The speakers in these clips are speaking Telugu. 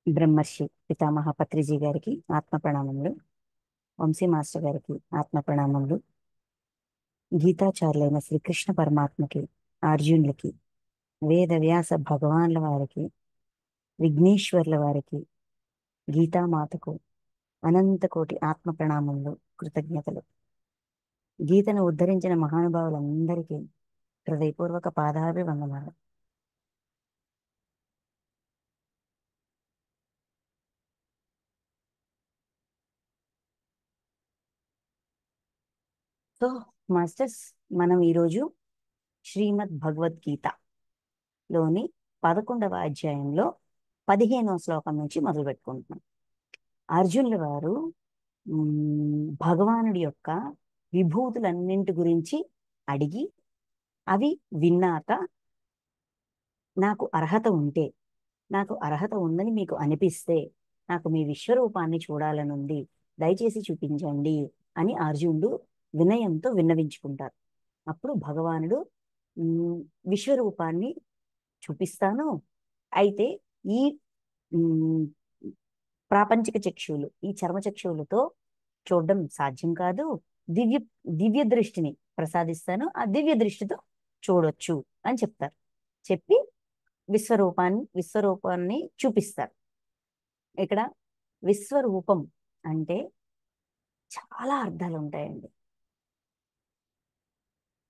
బ్రహ్మర్షి పితామహ పత్రిజీ గారికి ఆత్మ ప్రణామములు. వంశీ మాస్టర్ గారికి ఆత్మ ప్రణామములు. గీతాచార్యులైన శ్రీకృష్ణ పరమాత్మకి, అర్జునులకి, వేద వ్యాస భగవాన్ల వారికి, విఘ్నేశ్వర్ల వారికి, గీతామాతకు అనంత కోటి ఆత్మ ప్రణామములు, కృతజ్ఞతలు. గీతను ఉద్ధరించిన మహానుభావులందరికీ హృదయపూర్వక పాదాభివందనాలు. సో మాస్టర్స్, మనం ఈరోజు శ్రీమద్ భగవద్గీతలోని 11వ అధ్యాయంలో 15వ శ్లోకం నుంచి మొదలు పెట్టుకుంటున్నాం. అర్జునుల వారు భగవానుడి యొక్క విభూతులన్నింటి గురించి అడిగి అవి విన్నాక, నాకు అర్హత ఉంటే, నాకు అర్హత ఉందని మీకు అనిపిస్తే, నాకు మీ విశ్వరూపాన్ని చూడాలనుంది, దయచేసి చూపించండి అని అర్జునుడు వినయంతో విన్నవించుకుంటారు. అప్పుడు భగవానుడు ఉమ్, విశ్వరూపాన్ని చూపిస్తాను, అయితే ఈ ఉమ్, ప్రాపంచిక చక్షువులు, ఈ చర్మ చక్షువులతో చూడడం సాధ్యం కాదు, దివ్య దివ్య దృష్టిని ప్రసాదిస్తాను, ఆ దివ్య దృష్టితో చూడొచ్చు అని చెప్తారు. చెప్పి విశ్వరూపాన్ని చూపిస్తారు. ఇక్కడ విశ్వరూపం అంటే చాలా అర్థాలు ఉంటాయండి.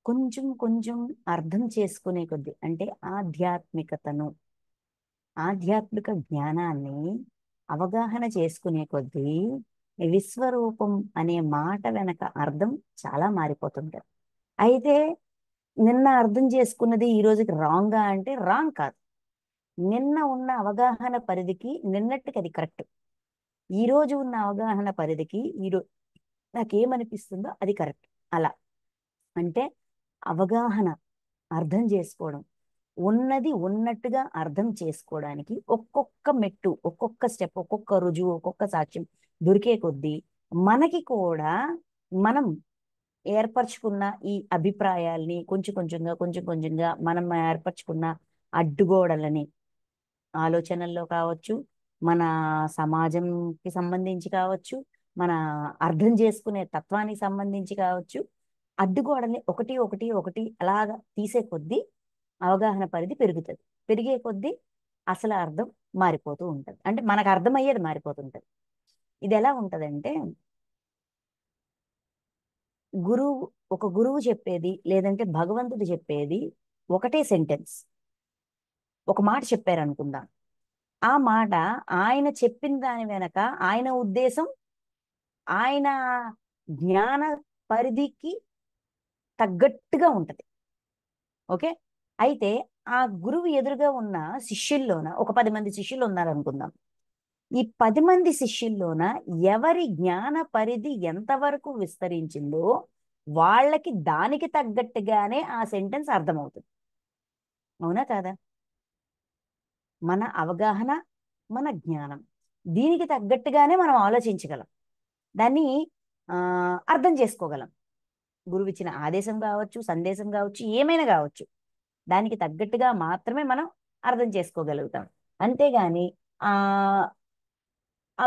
కొంచెం కొంచెం అర్థం చేసుకునే కొద్దీ, అంటే ఆధ్యాత్మిక జ్ఞానాన్ని అవగాహన చేసుకునే కొద్దీ విశ్వరూపం అనే మాట వెనక అర్థం చాలా మారిపోతుంటారు. అయితే నిన్న అర్థం చేసుకున్నది ఈ రోజుకి రాంగా అంటే రాంగ్ కాదు. నిన్న ఉన్న అవగాహన పరిధికి నిన్నటికి అది కరెక్ట్. ఈ రోజు ఉన్న అవగాహన పరిధికి ఈరోజు నాకేమనిపిస్తుందో అది కరెక్ట్. అలా అంటే అవగాహన, అర్థం చేసుకోవడం, ఉన్నది ఉన్నట్టుగా అర్థం చేసుకోవడానికి ఒక్కొక్క మెట్టు, ఒక్కొక్క స్టెప్, ఒక్కొక్క రుజువు, ఒక్కొక్క సాక్ష్యం దొరికే కొద్దీ మనకి కూడా మనం ఏర్పరచుకున్న ఈ అభిప్రాయాల్ని కొంచెం కొంచెంగా మనం ఏర్పరచుకున్న అడ్డుగోడలని, ఆలోచనల్లో కావచ్చు, మన సమాజంకి సంబంధించి కావచ్చు, మన అర్థం చేసుకునే తత్వానికి సంబంధించి కావచ్చు, అడ్డుగోడల్ని ఒకటి ఒకటి ఒకటి అలాగా తీసే కొద్దీ అవగాహన పరిధి పెరుగుతుంది. పెరిగే కొద్దీ అసలు అర్థం మారిపోతూ ఉంటుంది. అంటే మనకు అర్థమయ్యేది మారిపోతుంటది. ఇది ఎలా ఉంటదంటే, గురువు ఒక గురువు చెప్పేది, లేదంటే భగవంతుడు చెప్పేది ఒకటే సెంటెన్స్, ఒక మాట చెప్పారనుకుందాం. ఆ మాట ఆయన చెప్పిన దాని వెనక ఆయన ఉద్దేశం, ఆయన జ్ఞాన పరిధికి తగ్గట్టుగా ఉంటది. ఓకే. అయితే ఆ గురువు ఎదురుగా ఉన్న శిష్యుల్లోన ఒక 10 మంది శిష్యులు ఉన్నారనుకుందాం. ఈ 10 మంది శిష్యుల్లోన ఎవరి జ్ఞాన పరిధి ఎంతవరకు విస్తరించిందో వాళ్ళకి దానికి తగ్గట్టుగానే ఆ సెంటెన్స్ అర్థమవుతుంది. అవునా కాదా? మన అవగాహన, మన జ్ఞానం, దీనికి తగ్గట్టుగానే మనం ఆలోచించగలం, దాన్ని ఆ అర్థం చేసుకోగలం. గురువు ఇచ్చిన ఆదేశం కావచ్చు, సందేశం కావచ్చు, ఏమైనా కావచ్చు, దానికి తగ్గట్టుగా మాత్రమే మనం అర్థం చేసుకోగలుగుతాం. అంతేగాని ఆ ఆ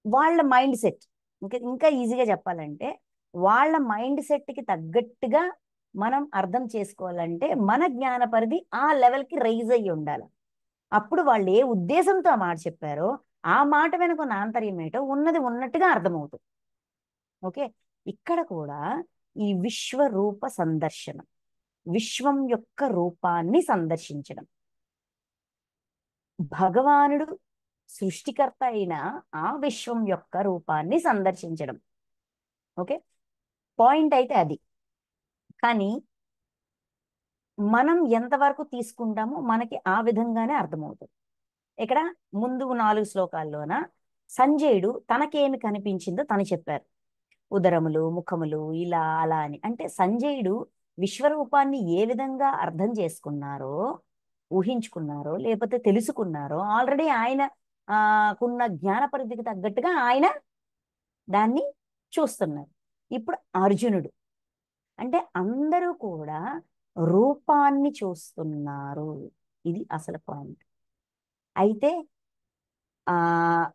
వాళ్ళ మైండ్ సెట్, ఇంకా ఇంకా ఈజీగా చెప్పాలంటే, వాళ్ళ మైండ్ సెట్కి తగ్గట్టుగా మనం అర్థం చేసుకోవాలంటే మన జ్ఞాన పరిధి ఆ లెవెల్కి రైజ్ అయ్యి ఉండాలి. అప్పుడు వాళ్ళు ఏ ఉద్దేశంతో ఆ మాట చెప్పారో ఆ మాట వెనుక ఉన్న ఆంతర్యం ఏంటో ఉన్నది ఉన్నట్టుగా అర్థమవుతుంది. ఓకే. ఇక్కడ కూడా ఈ విశ్వరూప సందర్శనం, విశ్వం యొక్క రూపాన్ని సందర్శించడం, భగవానుడు సృష్టికర్త అయిన ఆ విశ్వం యొక్క రూపాన్ని సందర్శించడం. ఓకే. పాయింట్ అయితే అది. కానీ మనం ఎంతవరకు తీసుకుంటామో మనకి ఆ విధంగానే అర్థమవుతుంది. ఇక్కడ ముందు 4 శ్లోకాల్లోన సంజయుడు తనకేమి కనిపించిందో తను చెప్పారు. ఉదరములు, ముఖములు, ఇలా అలా అని. అంటే సంజయుడు విశ్వరూపాన్ని ఏ విధంగా అర్థం చేసుకున్నారో, ఊహించుకున్నారో, లేకపోతే తెలుసుకున్నారో, ఆల్రెడీ ఆయన కున్న జ్ఞాన పరిధికి తగ్గట్టుగా ఆయన దాన్ని చూస్తున్నారు. ఇప్పుడు అర్జునుడు అంటే అందరూ కూడా రూపాన్ని చూస్తున్నారు. ఇది అసలు పాయింట్. అయితే ఆ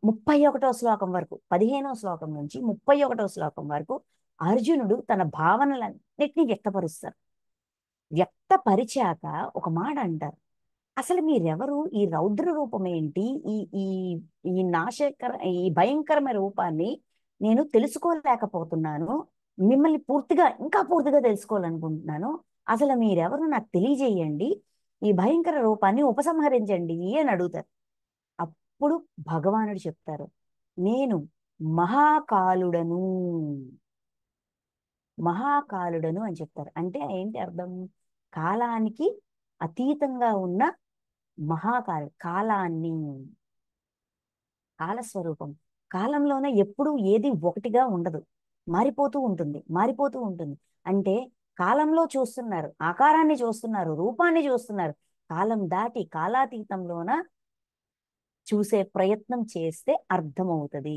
31వ శ్లోకం వరకు, 15వ శ్లోకం నుంచి 31వ శ్లోకం వరకు అర్జునుడు తన భావనలన్నిటినీ వ్యక్తపరుస్తారు. వ్యక్తపరిచాక ఒక మాట అంటారు, అసలు మీరెవరు? ఈ రౌద్ర రూపం ఏంటి? ఈ ఈ ఈ నాశకర, ఈ భయంకరమైన రూపాన్ని నేను తెలుసుకోలేకపోతున్నాను. మిమ్మల్ని పూర్తిగా, ఇంకా పూర్తిగా తెలుసుకోవాలనుకుంటున్నాను. అసలు మీరెవరు నాకు తెలియజేయండి. ఈ భయంకర రూపాన్ని ఉపసంహరించండి అని అడుగుతారు. అప్పుడు భగవానుడు చెప్తారు, నేను మహాకాలుడను, మహాకాలుడను అని చెప్తారు. అంటే ఏంటి అర్థం? కాలానికి అతీతంగా ఉన్న మహాకాలం, కాలాన్ని, కాలస్వరూపం. కాలంలోనే ఎప్పుడూ ఏది ఒకటిగా ఉండదు, మారిపోతూ ఉంటుంది, మారిపోతూ ఉంటుంది. అంటే కాలంలో చూస్తున్నారు, ఆకారాన్ని చూస్తున్నారు, రూపాన్ని చూస్తున్నారు. కాలం దాటి కాలాతీతంలోన చూసే ప్రయత్నం చేస్తే అర్థమవుతుంది,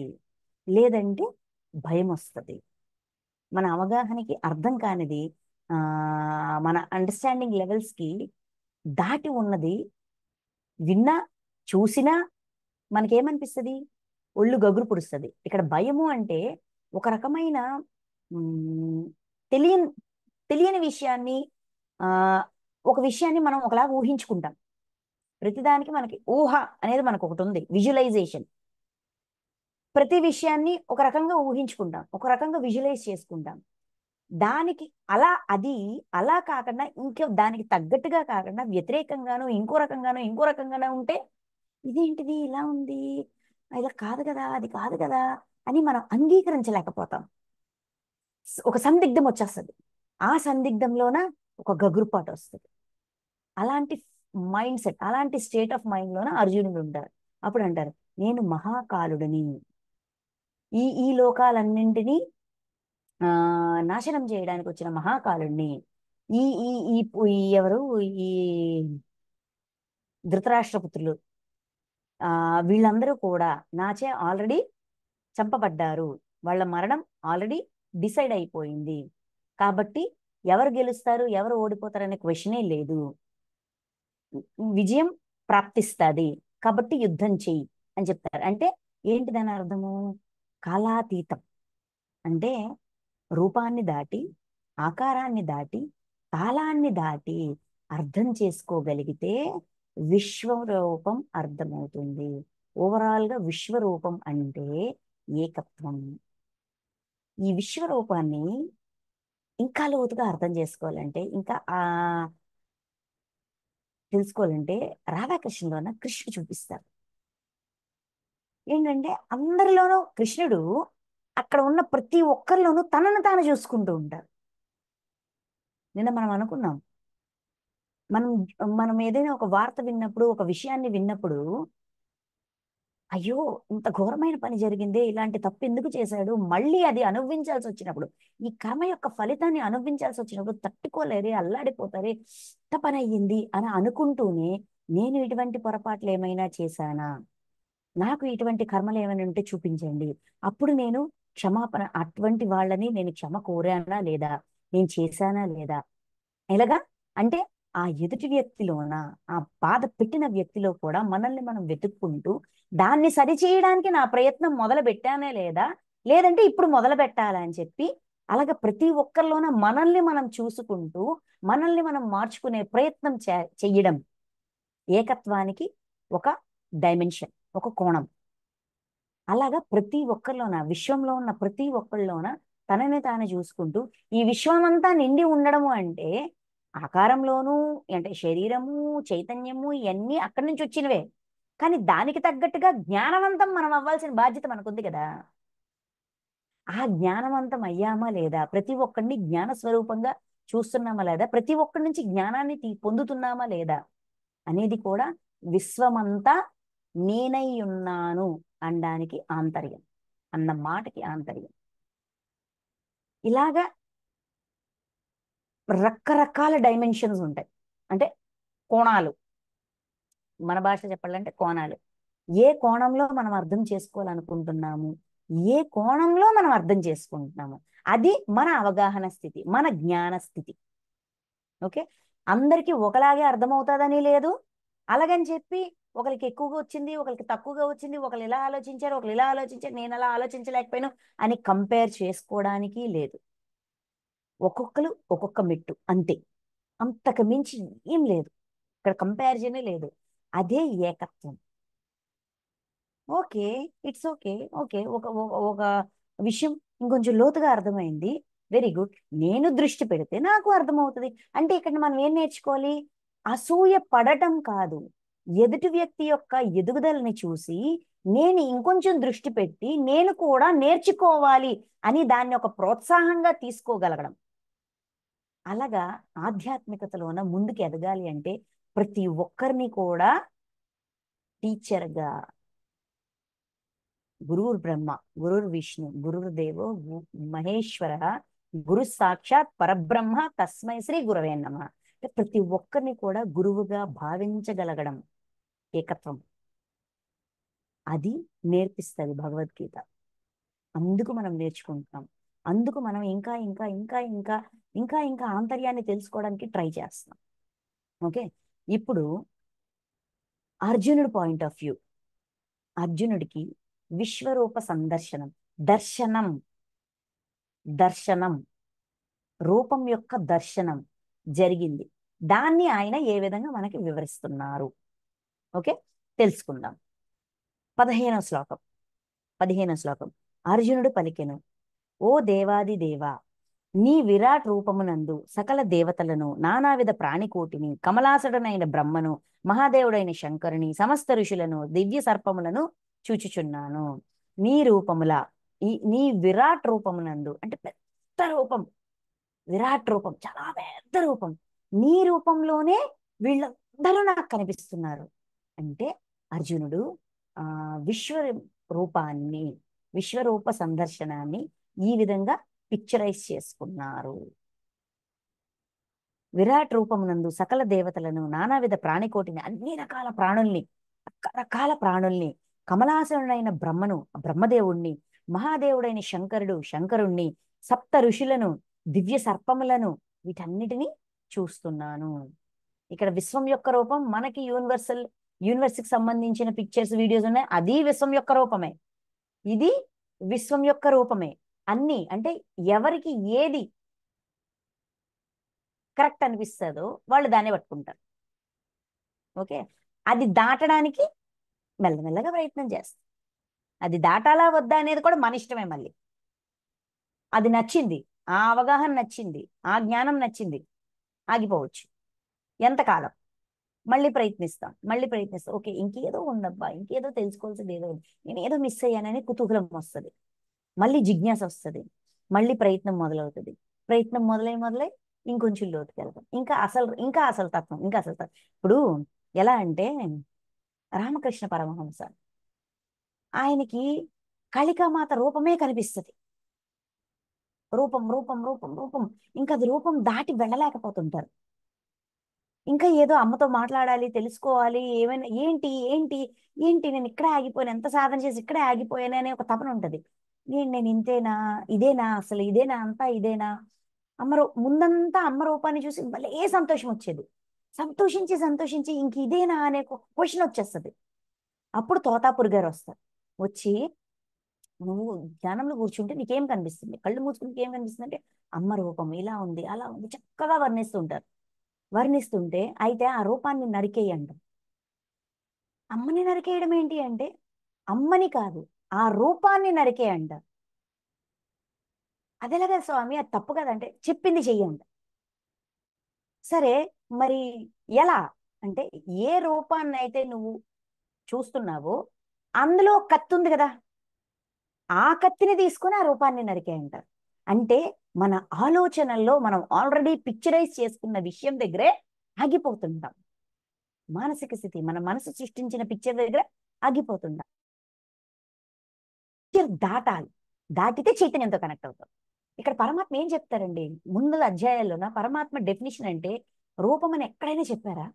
లేదంటే భయం వస్తుంది. మన అవగాహనకి అర్థం కానిది, ఆ మన అండర్స్టాండింగ్ లెవెల్స్కి దాటి ఉన్నది విన్నా, చూసినా మనకేమనిపిస్తుంది? ఒళ్ళు గగురు పుడుస్తుంది. ఇక్కడ భయము అంటే ఒక రకమైన మ్, తెలియని తెలియని విషయాన్ని, ఆ ఒక విషయాన్ని మనం ఒకలాగా ఊహించుకుంటాం. ప్రతిదానికి మనకి ఊహ అనేది మనకు ఒకటి ఉంది, విజువలైజేషన్. ప్రతి విషయాన్ని ఒక రకంగా ఊహించుకుంటాం, ఒక రకంగా విజువలైజ్ చేసుకుంటాం. దానికి అలా, అది అలా కాకుండా ఇంకా దానికి తగ్గట్టుగా కాకుండా వ్యతిరేకంగాను, ఇంకో రకంగాను, ఇంకో రకంగానూ ఉంటే ఇదేంటిది ఇలా ఉంది, ఇలా కాదు కదా, అది కాదు కదా అని మనం అంగీకరించలేకపోతాం. ఒక సందిగ్ధం వచ్చేస్తుంది. ఆ సందిగ్ధంలోన ఒక గగురుపాటు వస్తుంది. అలాంటి మైండ్ సెట్, అలాంటి స్టేట్ ఆఫ్ మైండ్ లోన అర్జునుడు ఉంటారు. అప్పుడు అంటారు, నేను మహాకాలుడిని, ఈ లోకాలన్నింటినీ ఆ నాశనం చేయడానికి వచ్చిన మహాకాలుడిని. ఈ ఈ ఈ ఎవరు, ఈ ధృతరాష్ట్రపుత్రులు, వీళ్ళందరూ కూడా నాచే ఆల్రెడీ చంపబడ్డారు. వాళ్ళ మరణం ఆల్రెడీ డిసైడ్ అయిపోయింది. కాబట్టి ఎవరు గెలుస్తారు, ఎవరు ఓడిపోతారు అనే క్వశ్చనే లేదు. విజయం ప్రాప్తిస్తుంది. కాబట్టి యుద్ధం చెయ్యి అని చెప్తారు. అంటే ఏంటి దాని అర్థము? కాలాతీతం అంటే రూపాన్ని దాటి, ఆకారాన్ని దాటి, కాలాన్ని దాటి అర్థం చేసుకోగలిగితే విశ్వరూపం అర్థమవుతుంది. ఓవరాల్ గా విశ్వరూపం అంటే ఏకత్వం. ఈ విశ్వరూపాన్ని ఇంకా లోతుగా అర్థం చేసుకోవాలంటే, ఇంకా తెలుసుకోవాలంటే రాధాకృష్ణులోన కృష్ణుడు చూపిస్తారు. ఏంటంటే అందరిలోనూ కృష్ణుడు అక్కడ ఉన్న ప్రతి ఒక్కరిలోనూ తనను తాను చూసుకుంటూ ఉంటారు. నిన్న మనం అనుకున్నాం, మనం మనం ఏదైనా ఒక వార్త విన్నప్పుడు, ఒక విషయాన్ని విన్నప్పుడు, అయ్యో ఇంత ఘోరమైన పని జరిగిందే, ఇలాంటి తప్పు ఎందుకు చేశాడు, మళ్ళీ అది అనుభవించాల్సి వచ్చినప్పుడు, ఈ కర్మ యొక్క ఫలితాన్ని అనుభవించాల్సి వచ్చినప్పుడు తట్టుకోలేరే, అల్లాడిపోతారే, ఇంత పని అయ్యింది అని అనుకుంటూనే, నేను ఇటువంటి పొరపాట్లు ఏమైనా చేశానా, నాకు ఇటువంటి కర్మలు ఏమైనా ఉంటే చూపించండి, అప్పుడు నేను క్షమాపణ, అటువంటి వాళ్ళని నేను క్షమ కోరానా లేదా, నేను చేశానా లేదా, ఎలాగా అంటే ఆ ఎదుటి వ్యక్తిలోన, ఆ బాధ పెట్టిన వ్యక్తిలో కూడా మనల్ని మనం వెతుక్కుంటూ దాన్ని సరిచేయడానికి నా ప్రయత్నం మొదలు పెట్టానే లేదా, లేదంటే ఇప్పుడు మొదలు పెట్టాలా అని చెప్పి, అలాగ ప్రతి ఒక్కరిలోన మనల్ని మనం చూసుకుంటూ మనల్ని మనం మార్చుకునే ప్రయత్నం చెయ్యడం ఏకత్వానికి ఒక డైమెన్షన్, ఒక కోణం. అలాగా ప్రతి ఒక్కరిలోన, విశ్వంలో ఉన్న ప్రతి ఒక్కరిలోన తనని తాను చూసుకుంటూ, ఈ విశ్వమంతా నిండి ఉండడము అంటే ఆకారంలోనూ, అంటే శరీరము, చైతన్యము, ఇవన్నీ అక్కడి నుంచి వచ్చినవే. కానీ దానికి తగ్గట్టుగా జ్ఞానవంతం మనం అవ్వాల్సిన బాధ్యత మనకుంది కదా. ఆ జ్ఞానవంతం అయ్యామా లేదా, ప్రతి ఒక్కడిని జ్ఞాన స్వరూపంగా చూస్తున్నామా లేదా, ప్రతి ఒక్కడి నుంచి జ్ఞానాన్ని పొందుతున్నామా లేదా అనేది కూడా విశ్వమంతా నేనై ఉన్నాను అనడానికి ఆంతర్యం, అన్న మాటకి ఆంతర్యం. ఇలాగా రకరకాల డైమెన్షన్స్ ఉంటాయి. అంటే కోణాలు, మన భాష చెప్పాలంటే కోణాలు. ఏ కోణంలో మనం అర్థం చేసుకోవాలనుకుంటున్నాము, ఏ కోణంలో మనం అర్థం చేసుకుంటున్నాము, అది మన అవగాహన స్థితి, మన జ్ఞాన స్థితి. ఓకే, అందరికీ ఒకలాగే అర్థమవుతుందని లేదు. అలాగని చెప్పి ఒకరికి ఎక్కువగా వచ్చింది, ఒకరికి తక్కువగా వచ్చింది, ఒకరు ఇలా ఆలోచించారు, ఒకరు ఇలా ఆలోచించారు, నేను అలా ఆలోచించలేకపోయాను అని కంపేర్ చేసుకోవడానికి లేదు. ఒక్కొక్కరు ఒక్కొక్క మెట్టు అంతే, అంతకు మించి ఏం లేదు. ఇక్కడ కంపారిజనే లేదు. అదే ఏకత్వం. Okay, it's okay. ఓకే, ఒక ఒక ఒక విషయం ఇంకొంచెం లోతుగా అర్థమైంది. Very good. నేను దృష్టి పెడితే నాకు అర్థమవుతుంది. అంటే ఇక్కడ మనం ఏం నేర్చుకోవాలి? అసూయ పడటం కాదు, ఎదుటి వ్యక్తి యొక్క ఎదుగుదలని చూసి నేను ఇంకొంచెం దృష్టి పెట్టి నేను కూడా నేర్చుకోవాలి అని దాన్ని ఒక ప్రోత్సాహంగా తీసుకోగలగడం. అలాగా ఆధ్యాత్మికతలోన ముందుకు ఎదగాలి అంటే ప్రతి ఒక్కరిని కూడా టీచర్గా, గురుర్ బ్రహ్మ, గురుర్ విష్ణు, గురుర్ దేవో మహేశ్వర, గురు సాక్షాత్ పరబ్రహ్మ తస్మై శ్రీ గురవే నమః. అంటే ప్రతి ఒక్కరిని కూడా గురువుగా భావించగలగడం ఏకత్వం. అది నేర్పిస్తుంది భగవద్గీత. అందుకు మనం నేర్చుకుంటున్నాం. అందుకు మనం ఇంకా ఇంకా ఇంకా ఇంకా ఇంకా ఇంకా ఆంతర్యాన్ని తెలుసుకోవడానికి ట్రై చేస్తాం. ఓకే, ఇప్పుడు అర్జునుడు పాయింట్ ఆఫ్ వ్యూ. అర్జునుడికి విశ్వరూప సందర్శనం, దర్శనం, దర్శనం, రూపం యొక్క దర్శనం జరిగింది. దాన్ని ఆయన ఏ విధంగా మనకి వివరిస్తున్నారు? ఓకే, తెలుసుకుందాం. 15వ శ్లోకం. 15వ శ్లోకం. అర్జునుడు పలికెను, ఓ దేవాది దేవా, నీ విరాట్ రూపమునందు సకల దేవతలను, నానావిధ ప్రాణికోటిని, కమలాసుడనైన బ్రహ్మను, మహాదేవుడైన శంకరుని, సమస్త ఋషులను, దివ్య సర్పములను చూచుచున్నాను. నీ రూపముల, నీ విరాట్ రూపమునందు అంటే పెద్ద రూపం, విరాట్ రూపం, చాలా పెద్ద రూపం. నీ రూపంలోనే వీళ్ళందరూ నాకు కనిపిస్తున్నారు. అంటే అర్జునుడు ఆ విశ్వ రూపాన్ని, విశ్వరూప సందర్శనాన్ని ఈ విధంగా పిక్చరైజ్ చేసుకున్నారు. విరాట్ రూపమునందు సకల దేవతలను, నానావిధ ప్రాణికోటిని, అన్ని రకాల ప్రాణుల్ని, రకరకాల ప్రాణుల్ని, కమలాసనుడైన బ్రహ్మను, బ్రహ్మదేవుణ్ణి, మహాదేవుడైన శంకరుణ్ణి, సప్త ఋషులను, దివ్య సర్పములను, వీటన్నిటినీ చూస్తున్నాను. ఇక్కడ విశ్వం యొక్క రూపం మనకి యూనివర్స్కి సంబంధించిన పిక్చర్స్, వీడియోస్ ఉన్నాయి. అది విశ్వం యొక్క రూపమే, ఇది విశ్వం యొక్క రూపమే. అన్ని అంటే ఎవరికి ఏది కరెక్ట్ అనిపిస్తుందో వాళ్ళు దాన్ని పట్టుకుంటారు. ఓకే, అది దాటడానికి మెల్లమెల్లగా ప్రయత్నం చేస్తాం. అది దాటాలా వద్దా అనేది కూడా మన ఇష్టమే. మళ్ళీ అది నచ్చింది, ఆ అవగాహన నచ్చింది, ఆ జ్ఞానం నచ్చింది, ఆగిపోవచ్చు ఎంతకాలం. మళ్ళీ ప్రయత్నిస్తాం, మళ్ళీ ప్రయత్నిస్తాం. ఓకే, ఇంకేదో ఉందబ్బా, ఇంకేదో తెలుసుకోవాల్సింది ఏదో ఉంది, నేను ఏదో మిస్ అయ్యానని కుతూహలం వస్తుంది, మళ్ళీ జిజ్ఞాస వస్తుంది, మళ్ళీ ప్రయత్నం మొదలవుతుంది. ప్రయత్నం మొదలై ఇంకొంచెం లోతుకి వెళ్తాం. ఇంకా అసలు తత్వం, ఇంకా అసలు తత్వం. ఇప్పుడు ఎలా అంటే రామకృష్ణ పరమహంస, ఆయనకి కాళికామాత రూపమే కనిపిస్తుంది. రూపం రూపం రూపం రూపం, ఇంకా అది రూపం దాటి వెళ్ళలేకపోతుంటారు. ఇంకా ఏదో అమ్మతో మాట్లాడాలి, తెలుసుకోవాలి, ఏమైనా ఏంటి ఏంటి ఏంటి నేను ఇక్కడే ఆగిపోయాను, ఎంత సాధన చేసి ఇక్కడే ఆగిపోయాను అనే ఒక తపన ఉంటది. నేను ఇంతేనా, ఇదేనా, అసలు ఇదేనా, అంతా ఇదేనా. ముందంతా అమ్మ రూపాన్ని చూసి భలే సంతోషం వచ్చేది. సంతోషించి సంతోషించి ఇంక ఇదేనా అనే క్వశ్చన్ వచ్చేస్తుంది. అప్పుడు తోతాపురి గారు వస్తారు. వచ్చి, నువ్వు ధ్యానంలో కూర్చుంటే నీకేం కనిపిస్తుంది, కళ్ళు మూసుకుని నీకేం కనిపిస్తుంది అంటే అమ్మ రూపం ఇలా ఉంది, అలా ఉంది, చక్కగా వర్ణిస్తుంటారు. వర్ణిస్తుంటే అయితే ఆ రూపాన్ని నరికేయండి. అమ్మని నరికేయడం ఏంటి అంటే అమ్మని కాదు, ఆ రూపాన్ని నరికేయండి. అదేలాగా స్వామి, అది తప్పు కదంటే చెప్పింది చెయ్యండి. సరే, మరి ఎలా అంటే ఏ రూపాన్ని అయితే నువ్వు చూస్తున్నావో అందులో కత్తి ఉంది కదా, ఆ కత్తిని తీసుకొని ఆ రూపాన్ని నరికేయంటారు. అంటే మన ఆలోచనల్లో మనం ఆల్రెడీ పిక్చరైజ్ చేసుకున్న విషయం దగ్గరే ఆగిపోతుంటాం. మానసిక స్థితి, మన మనసు సృష్టించిన పిక్చర్ దగ్గర ఆగిపోతుంటాం. పిక్చర్ దాటాలి, దాటితే చైతన్యంతో కనెక్ట్ అవుతాం. ఇక్కడ పరమాత్మ ఏం చెప్తారండి? ముందు అధ్యాయాల్లోన పరమాత్మ డెఫినేషన్ అంటే రూపం అని ఎక్కడైనా చెప్పారా?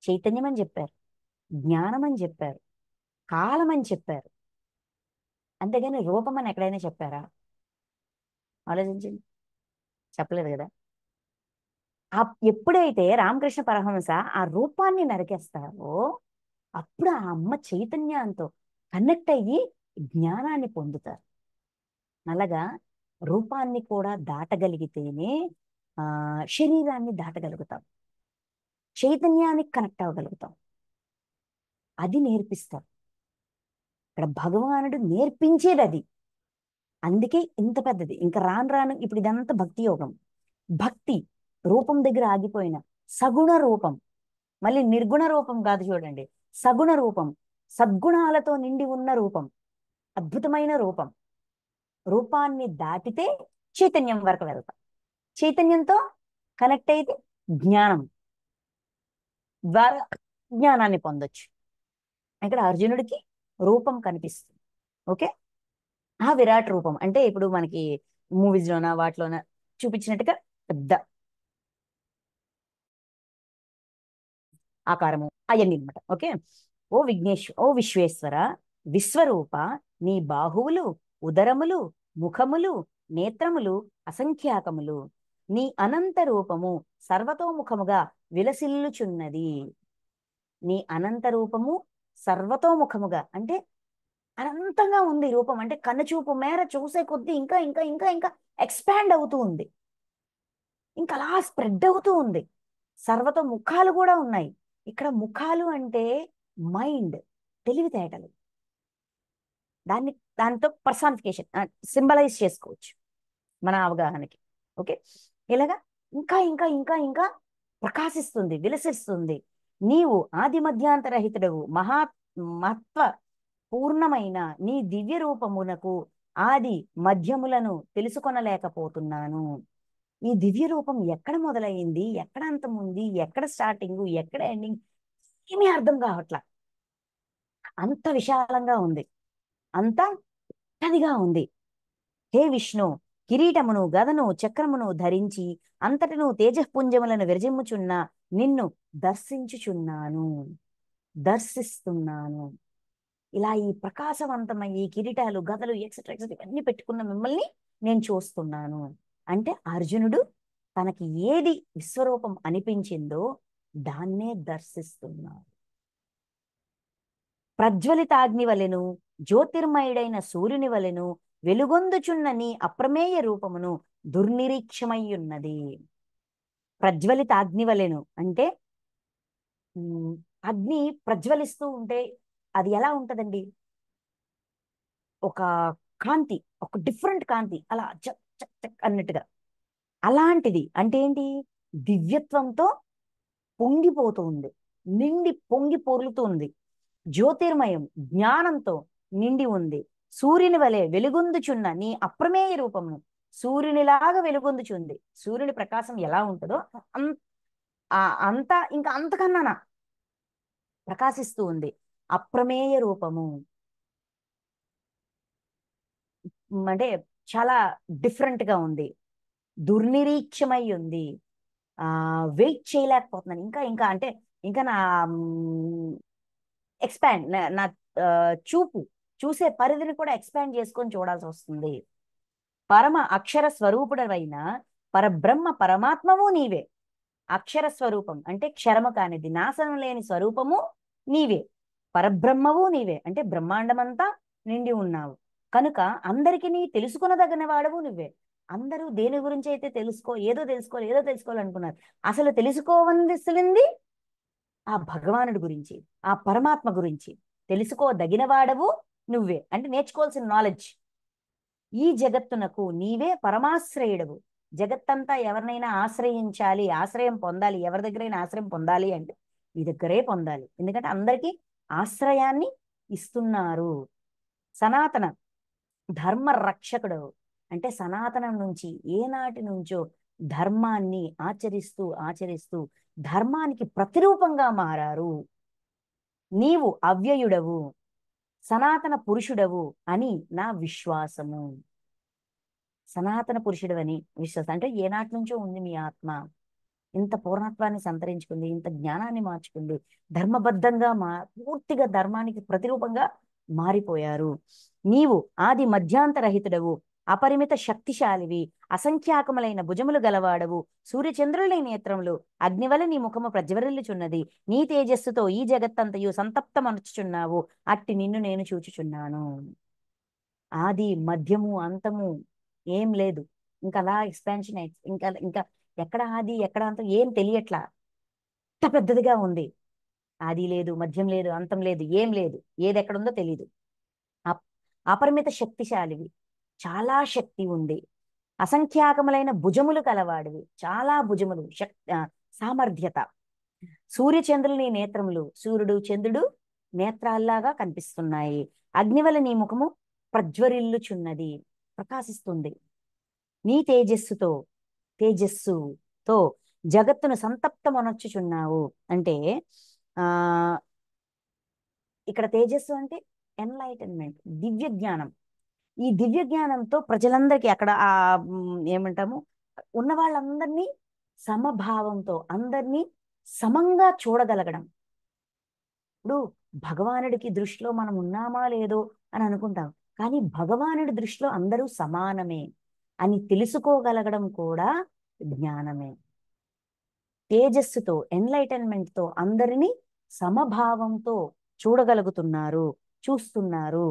చైతన్యం అని చెప్పారు, జ్ఞానం అని చెప్పారు, కాలం అని చెప్పారు. అంతేగాని రూపం అని ఎక్కడైనా చెప్పారా? ఆలోచించండి, చెప్పలేదు కదా. ఎప్పుడైతే రామకృష్ణ పరమహంస ఆ రూపాన్ని నరికేస్తారో అప్పుడు ఆ అమ్మ చైతన్యంతో కనెక్ట్ అయ్యి జ్ఞానాన్ని పొందుతారు. అలాగా రూపాన్ని కూడా దాటగలిగితేనే ఆ శరీరాన్ని దాటగలుగుతాం, చైతన్యానికి కనెక్ట్ అవ్వగలుగుతాం. అది నేర్పిస్తారు ఇక్కడ భగవానుడు, నేర్పించేది అది. అందుకే ఇంత పెద్దది. ఇంకా రాను రాను ఇప్పుడు ఇదంతా భక్తి యోగం. భక్తి రూపం దగ్గర ఆగిపోయిన సగుణ రూపం, మళ్ళీ నిర్గుణ రూపం కాదు చూడండి, సగుణ రూపం, సద్గుణాలతో నిండి ఉన్న రూపం, అద్భుతమైన రూపం. రూపాన్ని దాటితే చైతన్యం వరకు వెళ్తాం. చైతన్యంతో కనెక్ట్ అయితే జ్ఞానం ద్వారా జ్ఞానాన్ని పొందొచ్చు. ఇక్కడ అర్జునుడికి రూపం కనిపిస్తుంది. ఓకే, ఆ విరాట్ రూపం అంటే ఇప్పుడు మనకి మూవీస్ లోన వాటిలోన చూపించినట్టుగా పెద్ద ఆకారము అవన్నీ అనమాట. ఓకే, ఓ విశ్వేశ్వర, విశ్వరూప, నీ బాహువులు, ఉదరములు, ముఖములు, నేత్రములు అసంఖ్యాకములు, నీ అనంత రూపము సర్వతోముఖముగా విలసిల్లుచున్నది. నీ అనంత రూపము సర్వతోముఖముగా అంటే అనంతంగా ఉంది రూపం. అంటే కన్నుచూపు మేర చూసే కొద్దీ ఇంకా ఇంకా ఇంకా ఇంకా ఎక్స్పాండ్ అవుతూ ఉంది, ఇంకా అలా స్ప్రెడ్ అవుతూ ఉంది. సర్వతో ముఖాలు కూడా ఉన్నాయి. ఇక్కడ ముఖాలు అంటే మైండ్, తెలివితేటలు. దాన్ని దాంతో పర్సానిఫికేషన్ సింబలైజ్ చేసుకోవచ్చు మన అవగాహనకి. ఓకే, ఇలాగా ఇంకా ఇంకా ఇంకా ఇంకా ప్రకాశిస్తుంది, విలసిస్తుంది. నీవు ఆది మధ్యాంతరహితుడవు, మహత్వ పూర్ణమైన నీ దివ్య రూపమునకు ఆది మధ్యములను తెలుసుకొనలేకపోతున్నాను. ఈ దివ్య రూపం ఎక్కడ మొదలైంది, ఎక్కడ అంతముంది, ఎక్కడ స్టార్టింగ్, ఎక్కడ ఎండింగ్, ఏమీ అర్థం కావట్లా. అంత విశాలంగా ఉంది, అంత పెద్దదిగా ఉంది. హే విష్ణు, కిరీటమును గదను చక్రమును ధరించి అంతటను తేజఃపుంజములను విరజిమ్ముచున్న నిన్ను దర్శించుచున్నాను, దర్శిస్తున్నాను. ఇలా ఈ ప్రకాశవంతమైన ఈ కిరీటాలు గదలు ఎక్సెట్రా ఎక్సెట్రా ఇవన్నీ పెట్టుకున్న మిమ్మల్ని నేను చూస్తున్నాను. అంటే అర్జునుడు తనకి ఏది విశ్వరూపం అనిపించిందో దాన్నే దర్శిస్తున్నాడు. ప్రజ్వలితాగ్ని వలెను, జ్యోతిర్మయుడైన సూర్యుని వలెను వెలుగొందుచున్న నీ అప్రమేయ రూపమును దుర్నిరీక్షమయ్యున్నది. ప్రజ్వలిత అగ్ని వలెను అంటే అగ్ని ప్రజ్వలిస్తూ ఉంటే అది ఎలా ఉంటదండి, ఒక కాంతి, ఒక డిఫరెంట్ కాంతి, అలా చక్ చక్ చక్ అన్నట్టుగా. అలాంటిది అంటే ఏంటి, దివ్యత్వంతో పొంగిపోతూ ఉంది, నిండి పొంగి పొర్లుతూ ఉంది. జ్యోతిర్మయం, జ్ఞానంతో నిండి ఉంది. సూర్యుని వలె వెలుగొందుచున్న నీ అప్రమేయ రూపమును, సూర్యునిలాగా వెలుగొందుచుంది. సూర్యుని ప్రకాశం ఎలా ఉంటుందో అంతా ఇంకా అంతకన్నా ప్రకాశిస్తూ ఉంది. అప్రమేయ రూపము అంటే చాలా డిఫరెంట్ గా ఉంది, దుర్నిరీక్షమై ఉంది. వెయిట్ చేయలేకపోతున్నాను, ఇంకా ఇంకా అంటే ఇంకా నా ఎక్స్పాండ్ నా చూపు, చూసే పరిధిని కూడా ఎక్స్పాండ్ చేసుకొని చూడాల్సి వస్తుంది. పరమ అక్షర స్వరూపుడవైన పరబ్రహ్మ పరమాత్మవు నీవే. అక్షర స్వరూపం అంటే క్షరము కానిది, నాశనం లేని స్వరూపము నీవే. పరబ్రహ్మవు నీవే అంటే బ్రహ్మాండమంతా నిండి ఉన్నావు కనుక అందరికీ నీ తెలుసుకునదగిన వాడవు నువ్వే. అందరూ దేని గురించి అయితే ఏదో తెలుసుకోవాలి, ఏదో తెలుసుకోవాలనుకున్నారు. అసలు తెలుసుకోవలసింది ఆ భగవానుడి గురించి, ఆ పరమాత్మ గురించి. తెలుసుకోదగిన వాడవు నువ్వే అంటే నేర్చుకోవాల్సిన నాలెడ్జ్. ఈ జగత్తునకు నీవే పరమాశ్రయుడవు. జగత్తంతా ఎవరినైనా ఆశ్రయించాలి, ఆశ్రయం పొందాలి, ఎవరి దగ్గరైనా ఆశ్రయం పొందాలి అంటే నీ దగ్గరే పొందాలి. ఎందుకంటే అందరికీ ఆశ్రయాన్ని ఇస్తున్నారు. సనాతన ధర్మ రక్షకుడు అంటే సనాతనం నుంచి ఏనాటి నుంచో ధర్మాన్ని ఆచరిస్తూ ఆచరిస్తూ ధర్మానికి ప్రతిరూపంగా మారారు. నీవు అవ్యయుడవు, సనాతన పురుషుడవు అని నా విశ్వాసము. సనాతన పురుషుడవని విశ్వాసం అంటే ఏనాటి నుంచో ఉంది మీ ఆత్మ, ఇంత పూర్ణత్వాన్ని సంతరించుకుంది, ఇంత జ్ఞానాన్ని మార్చుకుంది, ధర్మబద్ధంగా పూర్తిగా ధర్మానికి ప్రతిరూపంగా మారిపోయారు. నీవు ఆది మధ్యాంతరహితుడవు, అపరిమిత శక్తిశాలివి, అసంఖ్యాకములైన భుజములు గలవాడవు, సూర్యచంద్రులై నేత్రములు, అగ్నివల నీ ముఖము ప్రజ్వరిల్లుచున్నది, నీ తేజస్సుతో ఈ జగత్తంతయు సంతప్తమనుచుచున్నావు, అట్టి నిన్ను నేను చూచుచున్నాను. ఆది మధ్యము అంతము ఏం లేదు, ఇంకా అలా ఎక్స్పాన్షన్ ఇంకా ఇంకా ఎక్కడ ఆది ఎక్కడ అంతం ఏం తెలియట్లా, అంత పెద్దదిగా ఉంది. ఆది లేదు, మధ్యం లేదు, అంతం లేదు, ఏం లేదు, ఏది ఎక్కడుందో తెలియదు. అపరిమిత శక్తిశాలివి, చాలా శక్తి ఉంది, అసంఖ్యాకములైన భుజములు కలవాడివి, చాలా భుజములు, సామర్థ్యత. సూర్యచంద్రుని నేత్రములు, సూర్యుడు చంద్రుడు నేత్రాల్లాగా కనిపిస్తున్నాయి. అగ్నివల నీ ముఖము ప్రజ్వరిల్లుచున్నది, ప్రకాశిస్తుంది. నీ తేజస్సుతో జగత్తును సంతప్తమొనర్చుచున్నావు. అంటే ఆ ఇక్కడ తేజస్సు అంటే ఎన్లైటన్మెంట్, దివ్య జ్ఞానం. ఈ దివ్య జ్ఞానంతో ప్రజలందరికీ అక్కడ ఏమంటాము, ఉన్న వాళ్ళందరినీ సమభావంతో అందరినీ సమంగా చూడగలగడం. ఇప్పుడు భగవానుడికి దృష్టిలో మనం ఉన్నామా లేదో అని అనుకుంటాం, కానీ భగవానుడి దృష్టిలో అందరూ సమానమే అని తెలుసుకోగలగడం కూడా జ్ఞానమే. తేజస్సుతో, ఎన్లైటన్మెంట్తో అందరినీ సమభావంతో చూడగలుగుతున్నారు, చూస్తున్నారు.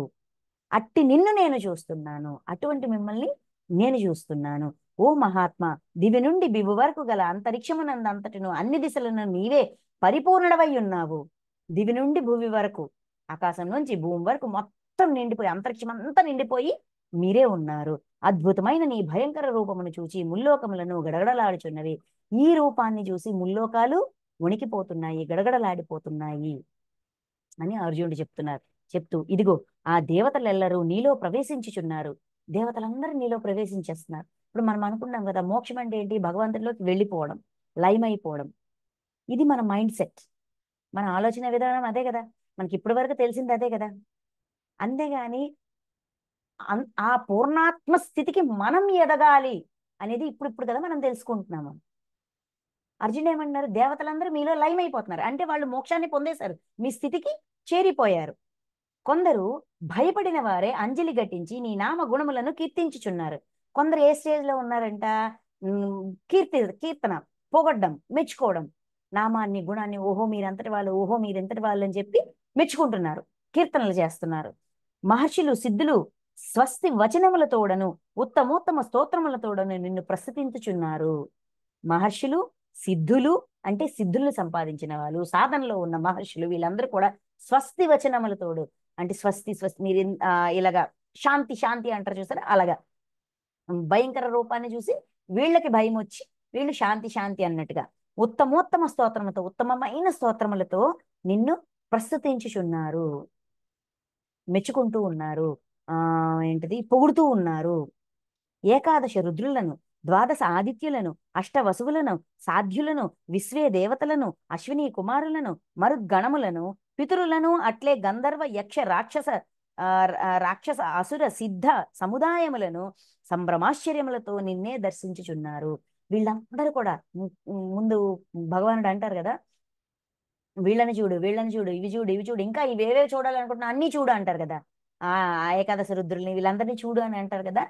అట్టి నిన్ను నేను చూస్తున్నాను, అటువంటి మిమ్మల్ని నేను చూస్తున్నాను. ఓ మహాత్మా, దివి నుండి బివు వరకు గల అంతరిక్షమునందంతటిను అన్ని దిశలను నీవే పరిపూర్ణుడవై ఉన్నావు. దివి నుండి భూమి వరకు, ఆకాశం నుంచి భూమి వరకు మొత్తం నిండిపోయి, అంతరిక్షం అంతా నిండిపోయి మీరే ఉన్నారు. అద్భుతమైన నీ భయంకర రూపమును చూచి ముల్లోకములను గడగడలాడుచున్నవి. ఈ రూపాన్ని చూసి ముల్లోకాలు వణికిపోతున్నాయి, గడగడలాడిపోతున్నాయి అని అర్జునుడు చెప్తున్నారు. చెప్తూ ఇదిగో ఆ దేవతలెల్లరూ నీలో ప్రవేశించుచున్నారు. దేవతలందరూ నీలో ప్రవేశించేస్తున్నారు. ఇప్పుడు మనం అనుకున్నాం కదా, మోక్షం అంటే ఏంటి? భగవంతుడిలోకి వెళ్ళిపోవడం, లయమైపోవడం. ఇది మన మైండ్ సెట్, మన ఆలోచన విధానం అదే కదా, మనకి ఇప్పటి వరకు తెలిసింది అదే కదా. అంతేగాని ఆ పూర్ణాత్మ స్థితికి మనం ఎదగాలి అనేది ఇప్పుడు కదా మనం తెలుసుకుంటున్నాము. అర్జున్ ఏమన్నారు? దేవతలందరూ మీలో లయమైపోతున్నారు అంటే వాళ్ళు మోక్షాన్ని పొందేశారు, మీ స్థితికి చేరిపోయారు. కొందరు భయపడిన వారే అంజలి ఘటించి నీ నామ గుణములను కీర్తించుచున్నారు. కొందరు ఏ స్టేజ్ లో ఉన్నారంట? కీర్తన, పొగడ్డం, మెచ్చుకోవడం, నామాన్ని గుణాన్ని, ఓహో మీరంతటి వాళ్ళు, ఓహో మీరెంతటి వాళ్ళు అని చెప్పి మెచ్చుకుంటున్నారు, కీర్తనలు చేస్తున్నారు. మహర్షులు సిద్ధులు స్వస్తి వచనములతోడను ఉత్తమోత్తమ స్తోత్రములతోడను నిన్ను ప్రస్తుతించుచున్నారు. మహర్షులు, సిద్ధులు అంటే సిద్ధులను సంపాదించిన వాళ్ళు, సాధనలో ఉన్న మహర్షులు, వీళ్ళందరూ కూడా స్వస్తి వచనములతోడు అంటే స్వస్తి స్వస్తి మీరు ఇలాగా శాంతి శాంతి అంటారు చూసారా, అలాగా భయంకర రూపాన్ని చూసి వీళ్ళకి భయం వచ్చి వీళ్ళు శాంతి శాంతి అన్నట్టుగా ఉత్తమోత్తమ స్తోత్రములతో, ఉత్తమమైన స్తోత్రములతో నిన్ను ప్రస్తుతించుచున్నారు, మెచ్చుకుంటూ ఉన్నారు, ఏంటిది పొగుడుతూ ఉన్నారు. ఏకాదశ రుద్రులను, ద్వాదశ ఆదిత్యులను, అష్టవసువులను, సాధ్యులను, విశ్వే దేవతలను, అశ్విని కుమారులను, మరుద్గణములను, పితరులను, అట్లే గంధర్వ యక్ష రాక్షస అసుర సిద్ధ సముదాయములను సంభ్రమాశ్చర్యములతో నిన్నే దర్శించుచున్నారు. వీళ్ళందరూ కూడా ముందు భగవానుడు అంటారు కదా, వీళ్ళని చూడు, వీళ్ళని చూడు, ఇవి చూడు, ఇవి చూడు, ఇంకా ఇవేవే చూడాలనుకుంటున్నా అన్ని చూడు అంటారు కదా. ఆ ఏకాదశ రుద్రుల్ని వీళ్ళందరినీ చూడు అని అంటారు కదా.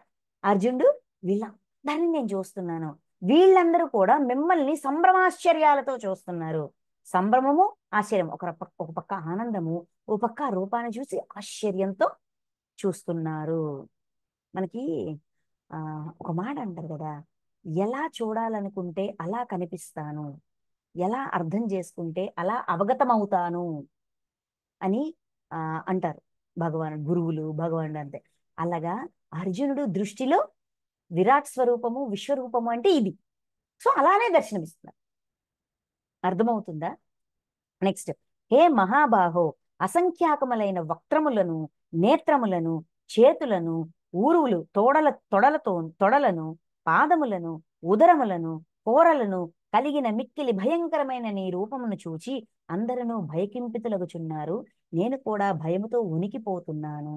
అర్జునుడు వీళ్ళందరినీ నేను చూస్తున్నాను, వీళ్ళందరూ కూడా మిమ్మల్ని సంభ్రమాశ్చర్యాలతో చూస్తున్నారు. సంభ్రమము, ఆశ్చర్యం, ఒక పక్క ఆనందము, ఒక పక్క రూపాన్ని చూసి ఆశ్చర్యంతో చూస్తున్నారు. మనకి ఒక మాట అంటారు కదా, ఎలా చూడాలనుకుంటే అలా కనిపిస్తాను, ఎలా అర్థం చేసుకుంటే అలా అవగతమవుతాను అని అంటారు భగవానుడు, గురువులు, భగవానుడు అంతే. అలాగా అర్జునుడు దృష్టిలో విరాట్ స్వరూపము, విశ్వరూపము అంటే ఇది. సో అలానే దర్శనమిస్తున్నారు. అర్థమవుతుందా? నెక్స్ట్, హే మహాబాహో, అసంఖ్యాకములైన వక్త్రములను, నేత్రములను, చేతులను, ఊరువులు, తొడలను, పాదములను, ఉదరములను, కోరలను కలిగిన మిక్కిలి భయంకరమైన నీ రూపమును చూచి అందరూ భయకింపితులగుచున్నారు. నేను కూడా భయముతో ఉనికిపోతున్నాను.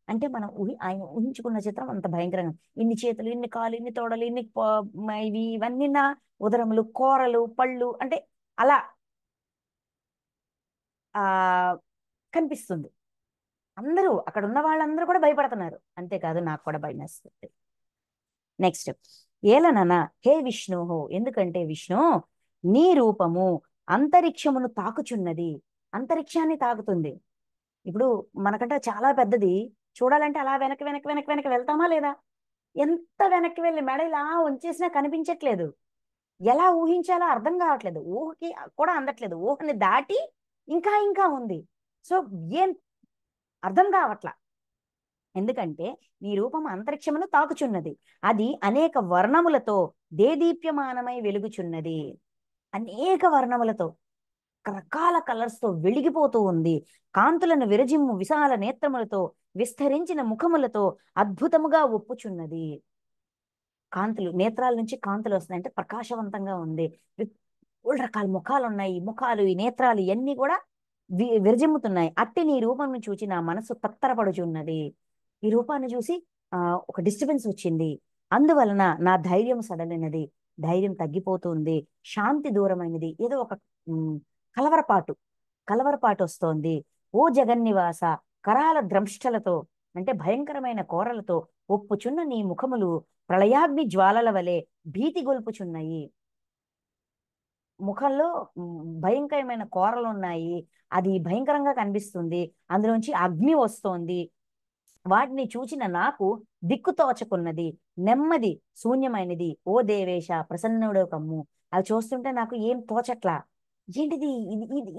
అంటే మనం ఆయన ఊహించుకున్న చిత్రం అంత భయంకరంగా, ఇన్ని చేతులు, ఇన్ని కాలు, ఇన్ని తోడలు, ఇన్ని ఇవన్నీ నా ఉదరములు, కోరలు, పళ్ళు అంటే అలా ఆ కనిపిస్తుంది. అందరూ అక్కడ ఉన్న వాళ్ళందరూ కూడా భయపడుతున్నారు. అంతేకాదు నాకు కూడా భయం వేస్తుంది. నెక్స్ట్, ఏలనన హే విష్ణు, ఎందుకంటే విష్ణు నీ రూపము అంతరిక్షమును తాకుచున్నది. అంతరిక్షాన్ని తాకుతుంది. ఇప్పుడు మనకంటే చాలా పెద్దది, చూడాలంటే అలా వెనక్కి వెనక్కి వెనక్కి వెనక్కి వెళ్తామా లేదా? ఎంత వెనక్కి వెళ్ళి మెడ ఇలా ఉంచేసినా కనిపించట్లేదు. ఎలా ఊహించాలో అర్థం కావట్లేదు. ఊహకి కూడా అందట్లేదు. ఊహని దాటి ఇంకా ఇంకా ఉంది. సో ఏం అర్థం కావట్లా. ఎందుకంటే నీ రూపం అంతరిక్షమును తాకుచున్నది. అది అనేక వర్ణములతో దేదీప్యమానమై వెలుగుచున్నది. అనేక వర్ణములతో, రకరకాల కలర్స్ తో వెలిగిపోతూ ఉంది. కాంతులను విరజిమ్ము విశాల నేత్రములతో, విస్తరించిన ముఖములతో అద్భుతముగా ఒప్పుచున్నది. కాంతులు, నేత్రాల నుంచి కాంతులు వస్తున్నాయి అంటే ప్రకాశవంతంగా ఉంది. మూడు రకాల ముఖాలు ఉన్నాయి. ఈ ముఖాలు, ఈ నేత్రాలు ఇవన్నీ కూడా విరజిమ్ముతున్నాయి. అట్టి నీ రూపం చూచి నా మనసు తత్తరపడుచున్నది. ఈ రూపాన్ని చూసి ఒక డిస్టర్బెన్స్ వచ్చింది. అందువలన నా ధైర్యం సడలినది, ధైర్యం తగ్గిపోతుంది, శాంతి దూరమైనది. ఏదో ఒక ఉమ్, కలవరపాటు కలవరపాటు వస్తోంది. ఓ జగన్నివాస, కరాల ద్రంష్టలతో అంటే భయంకరమైన కోరలతో ఒప్పుచున్న నీ ముఖములు ప్రళయాగ్ని జ్వాలల వలె భీతి గొల్పుచున్నాయి. ముఖంలో భయంకరమైన కోరలు ఉన్నాయి. అది భయంకరంగా కనిపిస్తుంది. అందులోంచి అగ్ని వస్తోంది. వాటిని చూచిన నాకు దిక్కు తోచకున్నది, నెమ్మది శూన్యమైనది. ఓ దేవేశ, ప్రసన్నుడు కమ్ము. అది చూస్తుంటే నాకు ఏం తోచట్లా. ఏంటిది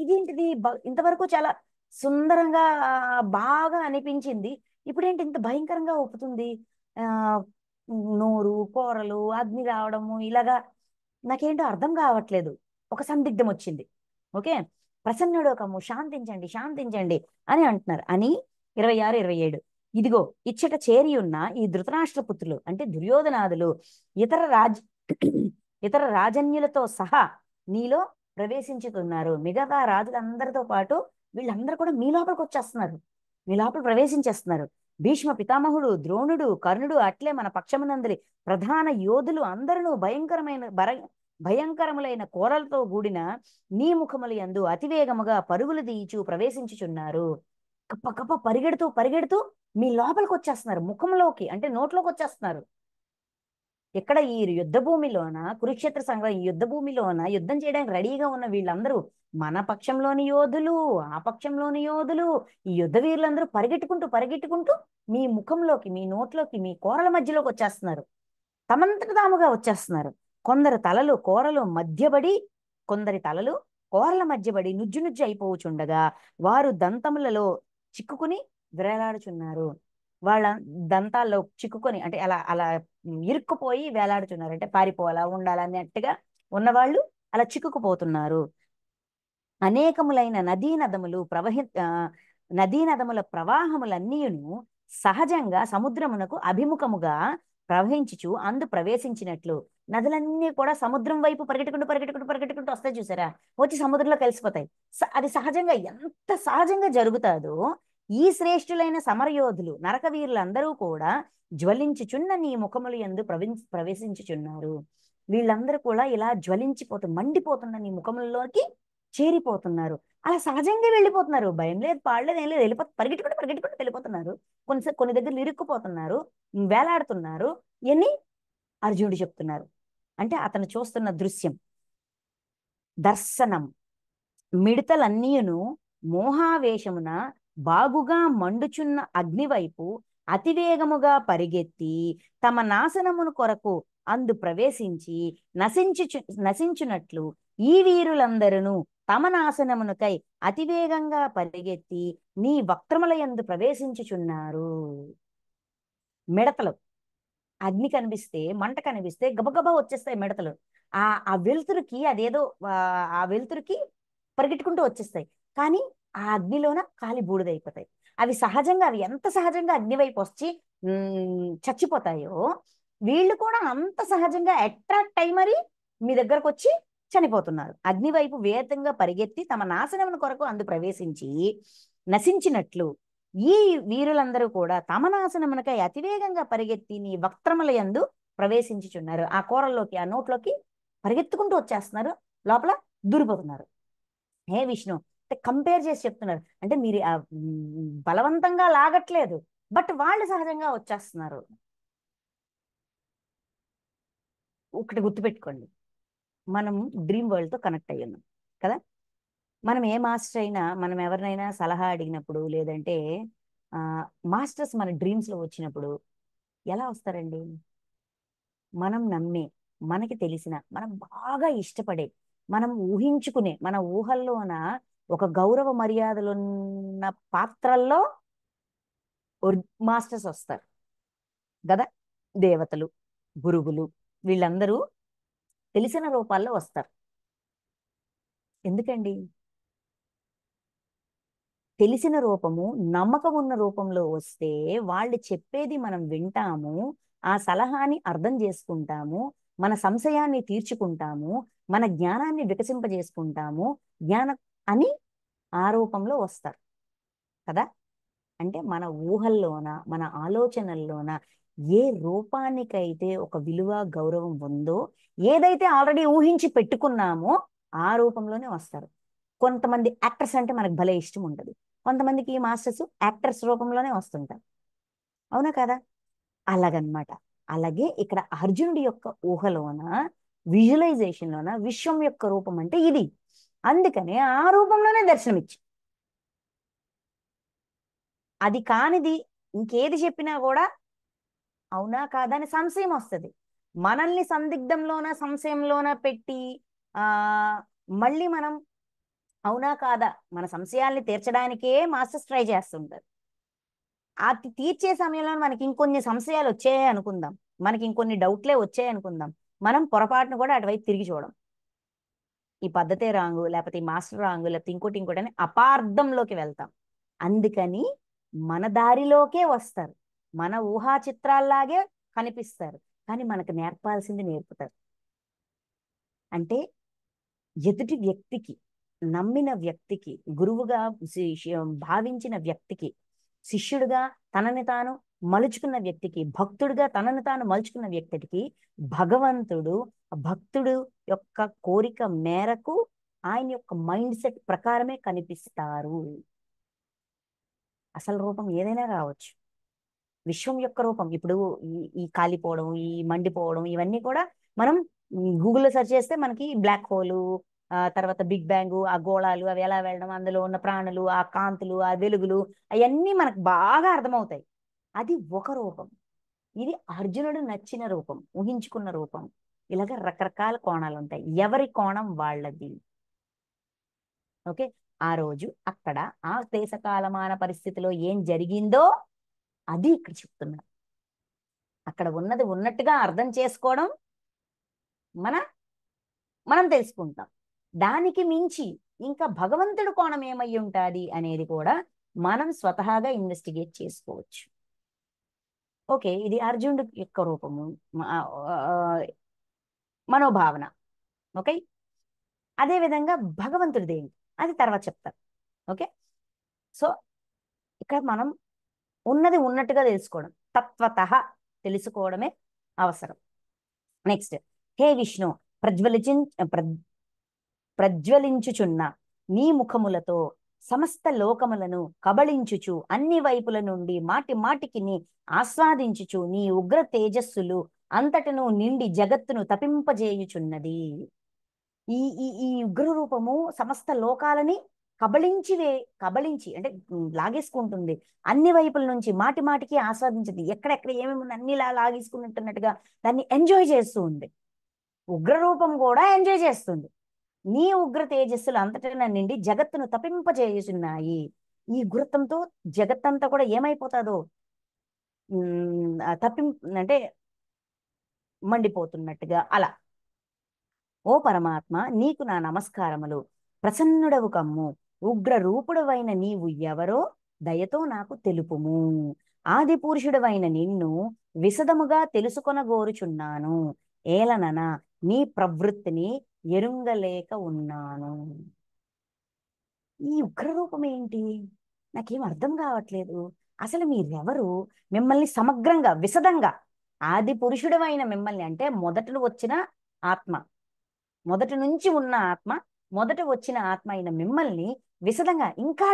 ఇదేంటిది? ఇంతవరకు చాలా సుందరంగా బాగా అనిపించింది. ఇప్పుడేంటి ఇంత భయంకరంగా ఒప్పుతుంది? ఆ నోరు, కోరలు, అగ్ని రావడము, ఇలాగా నాకేంటో అర్థం కావట్లేదు. ఒక సందిగ్ధం వచ్చింది. ఓకే, ప్రసన్నుడు కమ్ము, శాంతించండి శాంతించండి అని అంటున్నారు. అని 26, 27, ఇదిగో ఇచ్చట చేరి ఉన్న ఈ ధృతరాష్ట్రపుత్రులు అంటే దుర్యోధనాదులు ఇతర రాజ్ ఇతర రాజన్యులతో సహా నీలో ప్రవేశించుతున్నారు. మిగతా రాజులందరితో పాటు వీళ్ళందరూ కూడా మీ లోపలికి వచ్చేస్తున్నారు, మీ లోపల ప్రవేశించేస్తున్నారు. భీష్మ పితామహుడు, ద్రోణుడు, కర్ణుడు, అట్లే మన పక్షమునందరి ప్రధాన యోధులు అందరూ భయంకరములైన కోరలతో కూడిన నీ ముఖముల యందు అతివేగముగా పరుగులు తీయిచు ప్రవేశించుచున్నారు. కప్ప కప్ప పరిగెడుతూ పరిగెడుతూ మీ లోపలికి వచ్చేస్తున్నారు, ముఖంలోకి అంటే నోట్లోకి వచ్చేస్తున్నారు. ఇక్కడ ఈ యుద్ధ భూమిలోన, కురుక్షేత్ర సంగ్రామం ఈ యుద్ధ భూమిలోన యుద్ధం చేయడానికి రెడీగా ఉన్న వీళ్ళందరూ మన పక్షంలోని యోధులు, ఆ పక్షంలోని యోధులు, ఈ యుద్ధ వీరులందరూ పరిగెట్టుకుంటూ పరిగెట్టుకుంటూ మీ ముఖంలోకి, మీ నోట్లోకి, మీ కోరల మధ్యలోకి వచ్చేస్తున్నారు. తమంతట తాముగా వచ్చేస్తున్నారు. కొందరు తలలు కోరలు మధ్యబడి, కొందరి తలలు కోరల మధ్యబడి నుజ్జు నుజ్జు అయిపోవచుండగా వారు దంతములలో చిక్కుకుని వేలాడుచున్నారు. వాళ్ళ దంతాల్లో చిక్కుకొని అంటే అలా అలా ఇరుక్కుపోయి వేలాడుచున్నారు. అంటే పారిపోవాలా ఉండాలన్నట్టుగా ఉన్నవాళ్ళు అలా చిక్కుకుపోతున్నారు. అనేకములైన నదీనదముల ప్రవాహములన్నీయును సహజంగా సముద్రమునకు అభిముఖముగా ప్రవహించుచు అందు ప్రవేశించినట్లు. నదులన్నీ కూడా సముద్రం వైపు పరిగెట్టుకుంటూ పరిగెట్టుకుంటూ పరిగెట్టుకుంటూ వస్తాయి చూసారా, వచ్చి సముద్రంలో కలిసిపోతాయి. అది సహజంగా, ఎంత సహజంగా జరుగుతాదో ఈ శ్రేష్ఠులైన సమరయోధులు నరకవీరులందరూ కూడా జ్వలించుచున్న నీ ముఖములు యందు ప్రవేశించుచున్నారు. వీళ్ళందరూ కూడా ఇలా మండిపోతున్న నీ ముఖములలోకి చేరిపోతున్నారు. అలా సహజంగా వెళ్ళిపోతున్నారు. భయం లేదు, పాడలేదు, ఏం లేదు, పరిగెట్టుకుంటూ పరిగెట్టుకుంటూ వెళ్ళిపోతున్నారు. కొన్ని దగ్గరలు ఇరుక్కుపోతున్నారు, వేలాడుతున్నారు. ఇవన్నీ అర్జునుడు చెప్తున్నారు. అంటే అతను చూస్తున్న దృశ్యం, దర్శనం. మిడతలన్నీయును మోహావేశమున బాగుగా మండుచున్న అగ్నివైపు అతివేగముగా పరిగెత్తి తమ నాశనమును కొరకు అందు ప్రవేశించి నశించునట్లు ఈ వీరులందరూ తమ నాశనమునకై అతివేగంగా పరిగెత్తి నీ వక్త్రముల యందు ప్రవేశించుచున్నారు. మిడతలు, అగ్ని కనిపిస్తే, మంట కనిపిస్తే గబగబా వచ్చేస్తాయి మిడతలు. ఆ వెలుతురుకి అదేదో ఆ వెలుతురుకి పరిగెట్టుకుంటూ వచ్చేస్తాయి. కానీ ఆ అగ్నిలోన కాలి బూడిదైపోతాయి. అవి సహజంగా, అవి ఎంత సహజంగా అగ్ని వైపు వచ్చి చచ్చిపోతాయో వీళ్ళు కూడా అంత సహజంగా అట్రాక్ట్ అయి మరి మీ దగ్గరకు వచ్చి చనిపోతున్నారు. అగ్ని వైపు వేగంగా పరిగెత్తి తమ నాశనమును కొరకు అందు ప్రవేశించి నశించినట్లు ఈ వీరులందరూ కూడా తమ నాశనమునకై అతివేగంగా పరిగెత్తి నీ వక్త్రముల యందు ప్రవేశించుచున్నారు. ఆ కూరల్లోకి, ఆ నోట్లోకి పరిగెత్తుకుంటూ వచ్చేస్తున్నారు, లోపల దూరిపోతున్నారు. హే విష్ణు, అంటే కంపేర్ చేసి చెప్తున్నారు. అంటే మీరు బలవంతంగా లాగట్లేదు, బట్ వాళ్ళు సహజంగా వచ్చేస్తున్నారు. ఒకటి గుర్తుపెట్టుకోండి, మనం డ్రీమ్ వరల్డ్తో కనెక్ట్ అయ్యి ఉన్నాం కదా. మనం ఏ మాస్టర్ అయినా, మనం ఎవరినైనా సలహా అడిగినప్పుడు, లేదంటే ఆ, మాస్టర్స్ మన డ్రీమ్స్లో వచ్చినప్పుడు ఎలా వస్తారండి? మనం నమ్మే, మనకి తెలిసిన, మనం బాగా ఇష్టపడే, మనం ఊహించుకునే, మన ఊహల్లోన ఒక గౌరవ మర్యాదలున్న పాత్రల్లో మాస్టర్స్ వస్తారు కదా. దేవతలు, గురువులు, వీళ్ళందరూ తెలిసిన రూపాల్లో వస్తారు. ఎందుకండి? తెలిసిన రూపము, నమ్మకం ఉన్న రూపంలో వస్తే వాళ్ళు చెప్పేది మనం వింటాము, ఆ సలహాని అర్థం చేసుకుంటాము, మన సంశయాన్ని తీర్చుకుంటాము, మన జ్ఞానాన్ని వికసింపజేసుకుంటాము, జ్ఞాన అని ఆ రూపంలో వస్తారు కదా. అంటే మన ఊహల్లోన, మన ఆలోచనల్లోన ఏ రూపానికైతే ఒక విలువ గౌరవం ఉందో, ఏదైతే ఆల్రెడీ ఊహించి పెట్టుకున్నామో ఆ రూపంలోనే వస్తారు. కొంతమంది యాక్టర్స్ అంటే మనకు భలే ఇష్టం ఉంటుంది, కొంతమందికి మాస్టర్స్ యాక్టర్స్ రూపంలోనే వస్తుంటారు. అవునా కదా? అలాగనమాట. అలాగే ఇక్కడ అర్జునుడి యొక్క ఊహలోన, విజువలైజేషన్లోన విశ్వం యొక్క రూపం అంటే ఇది. అందుకనే ఆ రూపంలోనే దర్శనమిచ్చు. అది కానిది ఇంకేది చెప్పినా కూడా అవునా కాదా అని సంశయం వస్తుంది. మనల్ని సందిగ్ధంలోన, సంశయంలోన పెట్టి ఆ మళ్ళీ మనం అవునా కాదా మన సంశయాల్ని తీర్చడానికే మాస్టర్స్ ట్రై చేస్తుంటారు. అది తీర్చే సమయంలో మనకి ఇంకొన్ని సంశయాలు వచ్చాయి అనుకుందాం, మనకి ఇంకొన్ని డౌట్లే వచ్చాయి అనుకుందాం, మనం పొరపాటును కూడా అటువైపు తిరిగి చూడం. ఈ పద్ధతే రాంగు, లేకపోతే ఈ మాస్టర్ రాంగు, లేకపోతే ఇంకోటి ఇంకోటి అని అపార్థంలోకి వెళ్తాం. అందుకని మన దారిలోకే వస్తారు, మన ఊహా చిత్రాల్లాగే కనిపిస్తారు, కానీ మనకు నేర్పాల్సింది నేర్పుతారు. అంటే ఎదుటి వ్యక్తికి, నమ్మిన వ్యక్తికి, గురువుగా భావించిన వ్యక్తికి, శిష్యుడిగా తనని తాను మలుచుకున్న వ్యక్తికి, భక్తుడిగా తనని తాను మలుచుకున్న వ్యక్తికి భగవంతుడు భక్తుడు యొక్క కోరిక మేరకు ఆయన యొక్క మైండ్ సెట్ ప్రకారమే కనిపిస్తారు. అసలు రూపం ఏదైనా కావచ్చు. విశ్వం యొక్క రూపం ఇప్పుడు ఈ కాలిపోవడం, ఈ మండిపోవడం, ఇవన్నీ కూడా మనం గూగుల్లో సెర్చ్ చేస్తే మనకి బ్లాక్ హోలు, తర్వాత బిగ్ బ్యాంగ్, ఆ గోళాలు అవి ఎలా వెళ్ళడం, అందులో ఉన్న ప్రాణులు, ఆ కాంతులు, ఆ వెలుగులు, అవన్నీ మనకు బాగా అర్థమవుతాయి. అది ఒక రూపం. ఇది అర్జునుడు నచ్చిన రూపం, ఊహించుకున్న రూపం. ఇలాగ రకరకాల కోణాలు ఉంటాయి, ఎవరి కోణం వాళ్ళది. ఓకే. ఆ రోజు అక్కడ ఆ దేశ కాలమాన పరిస్థితిలో ఏం జరిగిందో అది ఇక్కడ చెప్తున్నారు. అక్కడ ఉన్నది ఉన్నట్టుగా అర్థం చేసుకోవడం మన మనం తెలుసుకుంటాం. దానికి మించి ఇంకా భగవంతుడి కోణం ఏమై ఉంటుంది అనేది కూడా మనం స్వతహాగా ఇన్వెస్టిగేట్ చేసుకోవచ్చు. ఓకే, ఇది అర్జునుడి యొక్క రూపము, మనోభావన. ఓకే. అదే విధంగా భగవంతుడిది ఏంటి అది తర్వాత చెప్తారు. ఓకే. సో ఇక్కడ మనం ఉన్నది ఉన్నట్టుగా తెలుసుకోవడం, తత్వతః తెలుసుకోవడమే అవసరం. నెక్స్ట్, హే విష్ణు, ప్రజ్వలిచి ప్రజ్వలించుచున్న నీ ముఖములతో సమస్త లోకములను కబళించుచు అన్ని వైపుల నుండి మాటి మాటికి నీ ఆస్వాదించుచు నీ ఉగ్ర తేజస్సులు అంతటను నిండి జగత్తును తపింపజేయుచున్నది. ఈ ఈ ఈ ఉగ్ర రూపము సమస్త లోకాలని కబళించి అంటే లాగేసుకుంటుంది. అన్ని వైపుల నుంచి మాటి మాటికి ఆస్వాదించింది, ఎక్కడెక్కడ ఏమేమి అన్నిలా లాగేసుకున్నట్టున్నట్టుగా దాన్ని ఎంజాయ్ చేస్తూ ఉంది. ఉగ్ర రూపం కూడా ఎంజాయ్ చేస్తుంది. నీ ఉగ్ర తేజస్సులు అంతటా నిండి జగత్తును తపింపజేయుచున్నాయి. ఈ గుర్తంతో జగత్తంతా కూడా ఏమైపోతాదో, తప్పి అంటే మండిపోతున్నట్టుగా అలా. ఓ పరమాత్మ, నీకు నా నమస్కారములు. ప్రసన్నుడవు కమ్ము. ఉగ్ర రూపుడవైన నీవు ఎవరో దయతో నాకు తెలుపుము. ఆది పురుషుడవైన నిన్ను విశదముగా తెలుసుకొనగోరుచున్నాను. ఏలనన నీ ప్రవృత్తిని ఎరుంగలేక ఉన్నాను. ఈ ఉగ్ర రూపం ఏంటి? నాకేం అర్థం కావట్లేదు. అసలు మీరెవరు? మిమ్మల్ని సమగ్రంగా, విశదంగా, ఆది పురుషుడవైన మిమ్మల్ని అంటే మొదటలు వచ్చిన ఆత్మ, మొదటి నుంచి ఉన్న ఆత్మ, మొదట వచ్చిన ఆత్మ అయిన మిమ్మల్ని విశదంగా ఇంకా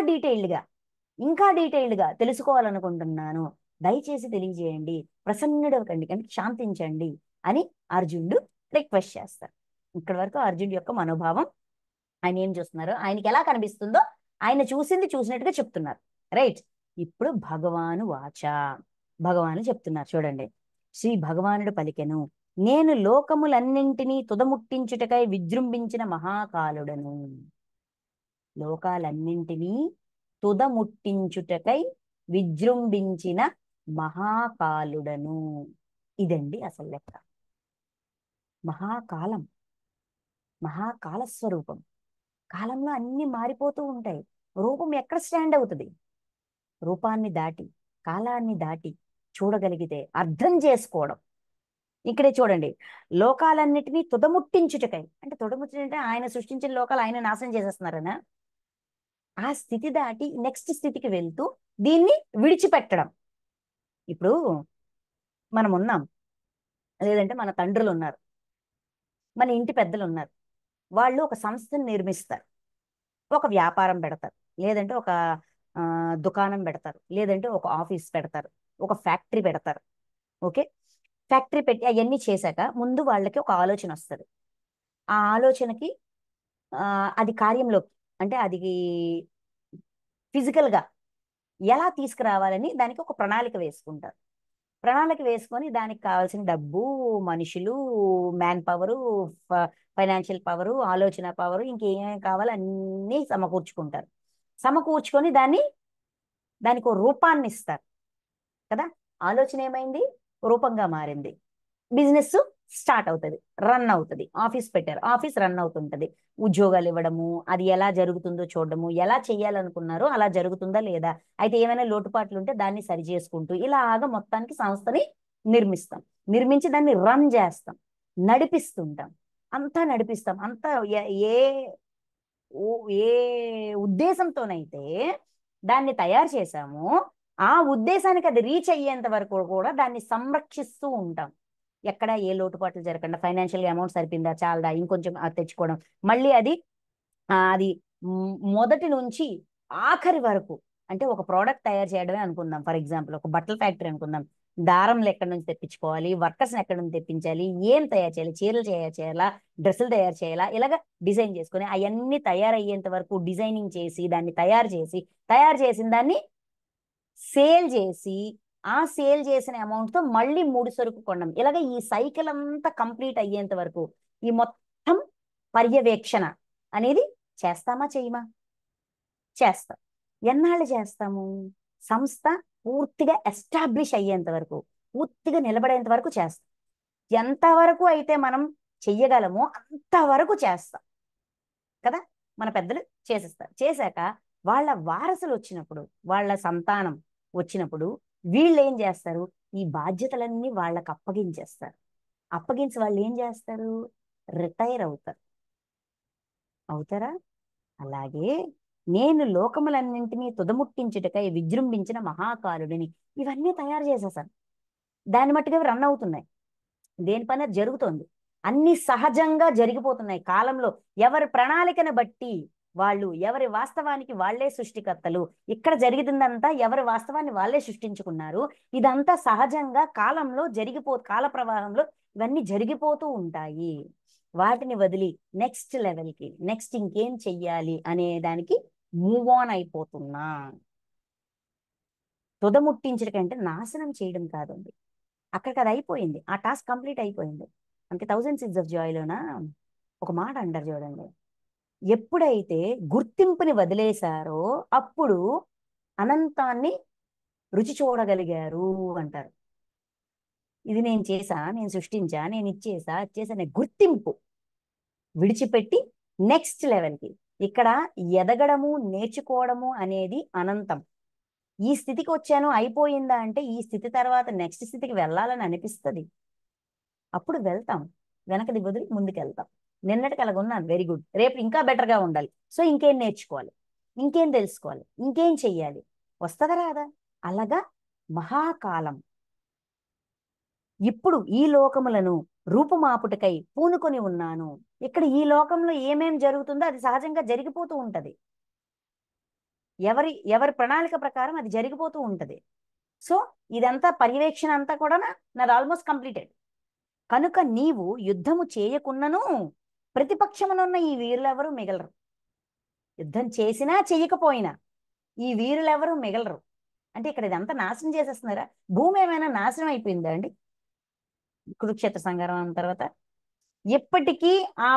డీటెయిల్డ్గా తెలుసుకోవాలనుకుంటున్నాను. దయచేసి తెలియజేయండి, ప్రసన్నుడవకండి అంటే శాంతించండి అని అర్జునుడు రిక్వెస్ట్ చేస్తారు. ఇక్కడ వరకు అర్జునుడి యొక్క మనోభావం. ఆయన ఏం చూస్తున్నారు, ఆయనకి ఎలా కనిపిస్తుందో ఆయన చూసింది చూసినట్టుగా చెప్తున్నారు. రైట్. ఇప్పుడు భగవాను వాచ, భగవాను చెప్తున్నారు చూడండి. శ్రీ భగవానుడు పలికెను, నేను లోకములన్నింటినీ తుదముట్టించుటకై విజృంభించిన మహాకాలుడను. లోకాలన్నింటినీ తుదముట్టించుటకై విజృంభించిన మహాకాలుడను. ఇదండి అసలు లెక్క. మహాకాలం, మహాకాల స్వరూపం. కాలంలో అన్ని మారిపోతూ ఉంటాయి. రూపం ఎక్కడ స్టాండ్ అవుతుంది? రూపాన్ని దాటి, కాలాన్ని దాటి చూడగలిగితే అర్థం చేసుకోవడం. ఇక్కడే చూడండి, లోకాలన్నిటినీ తుదముట్టించుటకై, అంటే తుదముట్టింటే ఆయన సృష్టించిన లోకాలు ఆయన నాశనం చేసేస్తున్నారనా? ఆ స్థితి దాటి నెక్స్ట్ స్థితికి వెళ్తూ దీన్ని విడిచిపెట్టడం. ఇప్పుడు మనం ఉన్నాం, లేదంటే మన తండ్రులు ఉన్నారు, మన ఇంటి పెద్దలు ఉన్నారు. వాళ్ళు ఒక సంస్థను నిర్మిస్తారు, ఒక వ్యాపారం పెడతారు, లేదంటే ఒక దుకాణం పెడతారు, లేదంటే ఒక ఆఫీస్ పెడతారు, ఒక ఫ్యాక్టరీ పెడతారు. ఓకే. ఫ్యాక్టరీ పెట్టి అవన్నీ చేశాక ముందు వాళ్ళకి ఒక ఆలోచన వస్తుంది. ఆ ఆలోచనకి అది కార్యంలోకి, అంటే అది ఫిజికల్గా ఎలా తీసుకురావాలని దానికి ఒక ప్రణాళిక వేసుకుంటారు. ప్రణాళిక వేసుకొని దానికి కావాల్సిన డబ్బు, మనుషులు, మ్యాన్ పవరు, ఫైనాన్షియల్ పవరు, ఆలోచన పవరు, ఇంకేమేమి కావాలో అన్నీ సమకూర్చుకుంటారు. సమకూర్చుకొని దానికి ఒక రూపాన్ని ఇస్తారు కదా. ఆలోచన ఏమైంది? రూపంగా మారింది. బిజినెస్ స్టార్ట్ అవుతుంది, రన్ అవుతుంది. ఆఫీస్ పెట్టారు, ఆఫీస్ రన్ అవుతుంటది. ఉద్యోగాలు ఇవ్వడము, అది ఎలా జరుగుతుందో చూడడము, ఎలా చేయాలనుకున్నారో అలా జరుగుతుందా లేదా, అయితే ఏమైనా లోటుపాట్లు ఉంటే దాన్ని సరి చేసుకుంటూ ఇలాగా మొత్తానికి సంస్థని నిర్మిస్తాం. నిర్మించి దాన్ని రన్ చేస్తాం, నడిపిస్తుంటాం. అంతా నడిపిస్తాం. అంతా ఏ ఏ ఉద్దేశంతోనైతే దాన్ని తయారు చేశామో ఆ ఉద్దేశానికి అది రీచ్ అయ్యేంత వరకు కూడా దాన్ని సంరక్షిస్తూ ఉంటాం. ఎక్కడ ఏ లోటుపాట్లు జరగకుండా, ఫైనాన్షియల్ అమౌంట్ సరిపోయిందా, చాలదా, ఇంకొంచెం తెచ్చుకోవడం, మళ్ళీ అది మొదటి నుంచి ఆఖరి వరకు. అంటే ఒక ప్రోడక్ట్ తయారు చేయడమే అనుకుందాం, ఫర్ ఎగ్జాంపుల్ ఒక బట్టల ఫ్యాక్టరీ అనుకుందాం. దారం ఎక్కడి నుంచి తెప్పించుకోవాలి, వర్కర్స్ని ఎక్కడి నుంచి తెప్పించాలి, ఏం తయారు చేయాలి, చీరలు చేయాలా, డ్రెస్సులు తయారు చేయాలా, ఇలాగ డిజైన్ చేసుకుని అవన్నీ తయారయ్యేంత వరకు డిజైనింగ్ చేసి దాన్ని తయారు చేసిన దాన్ని సేల్ చేసి, ఆ సేల్ చేసిన అమౌంట్ తో మళ్ళీ మూడు సరుకు కొనడం. ఇలాగ ఈ సైకిల్ అంతా కంప్లీట్ అయ్యేంత వరకు ఈ మొత్తం పర్యవేక్షణ అనేది చేస్తామా చేయమా? చేస్తాం. ఎన్నాళ్ళు చేస్తాము? సంస్థ పూర్తిగా ఎస్టాబ్లిష్ అయ్యేంత వరకు, పూర్తిగా నిలబడేంత వరకు చేస్తాం. ఎంతవరకు అయితే మనం చెయ్యగలమో అంతవరకు చేస్తాం కదా. మన పెద్దలు చేసేస్తారు. చేశాక వాళ్ళ వారసులు వచ్చినప్పుడు, వాళ్ళ సంతానం వచ్చినప్పుడు వీళ్ళు ఏం చేస్తారు? ఈ బాధ్యతలన్నీ వాళ్ళకి అప్పగించేస్తారు. అప్పగించి వాళ్ళు ఏం చేస్తారు? రిటైర్ అవుతారు. అవుతారా? అలాగే నేను లోకములన్నింటినీ తుదముట్టించుటకై విజృంభించిన మహాకాలుడిని. ఇవన్నీ తయారు చేసేసాను, దాని మట్టుగా రన్ అవుతున్నాయి. దేని పని అది జరుగుతోంది. అన్ని సహజంగా జరిగిపోతున్నాయి కాలంలో. ఎవరి ప్రణాళికను బట్టి వాళ్ళు, ఎవరి వాస్తవానికి వాళ్లే సృష్టికర్తలు. ఇక్కడ జరిగిందంతా ఎవరి వాస్తవాన్ని వాళ్ళే సృష్టించుకున్నారు. ఇదంతా సహజంగా కాలంలో కాల ప్రవాహంలో ఇవన్నీ జరిగిపోతూ ఉంటాయి. వాటిని వదిలి నెక్స్ట్ లెవెల్కి, నెక్స్ట్ ఇంకేం చెయ్యాలి అనే దానికి మూవ్ ఆన్ అయిపోతున్నా. తుదముట్టించడం నాశనం చేయడం కాదండి. అక్కడికి అది అయిపోయింది, ఆ టాస్క్ కంప్లీట్ అయిపోయింది. అంటే 1000 Seeds of Joyలోన ఒక మాట అంటారు చూడండి, ఎప్పుడైతే గుర్తింపుని వదిలేశారో అప్పుడు అనంతాన్ని రుచి చూడగలిగారు అంటారు. ఇది నేను చేశా, నేను సృష్టించా, నేను ఇచ్చేసా అనే గుర్తింపు విడిచిపెట్టి నెక్స్ట్ లెవెల్కి, ఇక్కడ ఎదగడము, నేర్చుకోవడము అనేది అనంతం. ఈ స్థితికి వచ్చాను అయిపోయిందా అంటే ఈ స్థితి తర్వాత నెక్స్ట్ స్థితికి వెళ్ళాలని అనిపిస్తుంది. అప్పుడు వెళ్తాం, వెనకది వదిలి ముందుకెళ్తాం. నిన్నటికి అలాగ ఉన్నాను, వెరీ గుడ్, రేపు ఇంకా బెటర్గా ఉండాలి. సో ఇంకేం నేర్చుకోవాలి, ఇంకేం తెలుసుకోవాలి, ఇంకేం చెయ్యాలి, వస్తుందా రాదా? అలాగా మహాకాలం ఇప్పుడు ఈ లోకములను రూపుమాపుటకై పూనుకొని ఉన్నాను. ఇక్కడ ఈ లోకంలో ఏమేం జరుగుతుందో అది సహజంగా జరిగిపోతూ ఉంటది. ఎవరి ప్రణాళిక ప్రకారం అది జరిగిపోతూ ఉంటది. సో ఇదంతా పర్యవేక్షణ అంతా కూడా నాది ఆల్మోస్ట్ కంప్లీటెడ్. కనుక నీవు యుద్ధము చేయకున్నను ప్రతిపక్షమునున్న ఈ వీరులెవరూ మిగలరు. యుద్ధం చేసినా చెయ్యకపోయినా ఈ వీరులెవరూ మిగలరు. అంటే ఇక్కడ ఇదంతా నాశనం చేసేస్తున్నారా? భూమి ఏమైనా నాశనం అయిపోయిందా అండి కురుక్షేత్ర సంగ్రామం తర్వాత? ఇప్పటికీ ఆ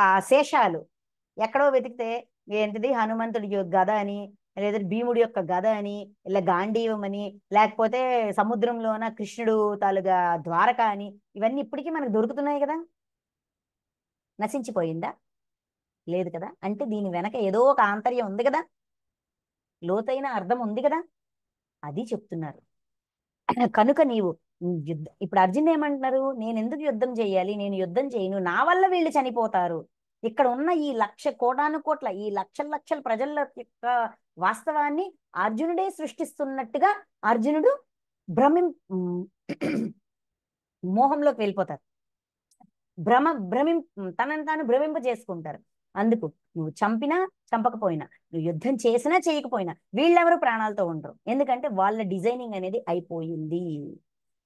ఆ శేషాలు ఎక్కడో వెతికితే ఏంటిది హనుమంతుడి గద అని, లేదా భీముడి యొక్క గద అని, ఇలా గాంధీవం అని, లేకపోతే సముద్రంలోన కృష్ణుడు తాలుగా ద్వారక అని, ఇవన్నీ ఇప్పటికీ మనకు దొరుకుతున్నాయి కదా. నశించిపోయిందా? లేదు కదా. అంటే దీని వెనక ఏదో ఒక ఆంతర్యం ఉంది కదా, లోతైన అర్థం ఉంది కదా, అది చెప్తున్నారు. కనుక నీవు ఇప్పుడు అర్జున్ ఏమంటున్నారు? నేను ఎందుకు యుద్ధం చేయాలి? నేను యుద్ధం చేయను, నా వల్ల వీళ్ళు చనిపోతారు. ఇక్కడ ఉన్న ఈ కోటాను కోట్ల ఈ లక్షల లక్షల ప్రజల యొక్క వాస్తవాన్ని అర్జునుడే సృష్టిస్తున్నట్టుగా అర్జునుడు భ్రమి మోహంలోకి వెళ్ళిపోతారు. భ్రమి తనని తాను భ్రమింప చేసుకుంటారు. అందుకు నువ్వు చంపినా చంపకపోయినా, నువ్వు యుద్ధం చేసినా చేయకపోయినా వీళ్ళెవరు ప్రాణాలతో ఉండరు. ఎందుకంటే వాళ్ళ డిజైనింగ్ అనేది అయిపోయింది.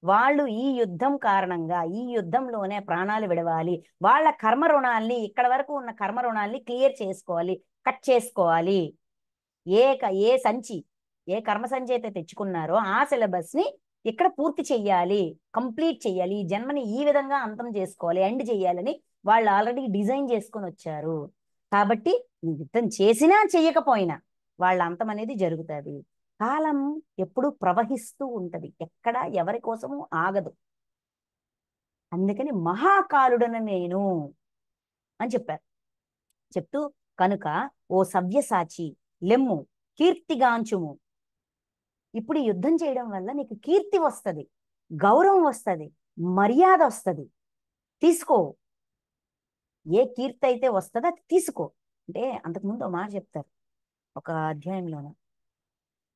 వాళ్ళు ఈ యుద్ధం కారణంగా ఈ యుద్ధంలోనే ప్రాణాలు విడవాలి. వాళ్ళ కర్మ రుణాల్ని, ఇక్కడ వరకు ఉన్న కర్మ రుణాల్ని క్లియర్ చేసుకోవాలి, కట్ చేసుకోవాలి. ఏ సంచి, ఏ కర్మ సంచి అయితే తెచ్చుకున్నారో ఆ సిలబస్ ని ఇక్కడ పూర్తి చెయ్యాలి, కంప్లీట్ చెయ్యాలి. ఈ జన్మని ఈ విధంగా అంతం చేసుకోవాలి, ఎండ్ చెయ్యాలని వాళ్ళు ఆల్రెడీ డిజైన్ చేసుకొని వచ్చారు. కాబట్టి నువ్వు యుద్ధం చేసినా చెయ్యకపోయినా వాళ్ళ అంతం అనేది జరుగుతుంది. కాలం ఎప్పుడు ప్రవహిస్తూ ఉంటది, ఎక్కడ ఎవరి కోసము ఆగదు. అందుకని మహాకాలుడన నేను అని చెప్పారు. చెప్తూ కనుక ఓ సవ్యసాచి లెమ్ము కీర్తిగాంచుము. ఇప్పుడు యుద్ధం చేయడం వల్ల నీకు కీర్తి వస్తుంది, గౌరవం వస్తుంది, మర్యాద వస్తుంది. తీసుకో. ఏ కీర్తి అయితే వస్తుందో అది తీసుకో. అంటే అంతకుముందు ఒక మాట చెప్తారు ఒక అధ్యాయంలోన,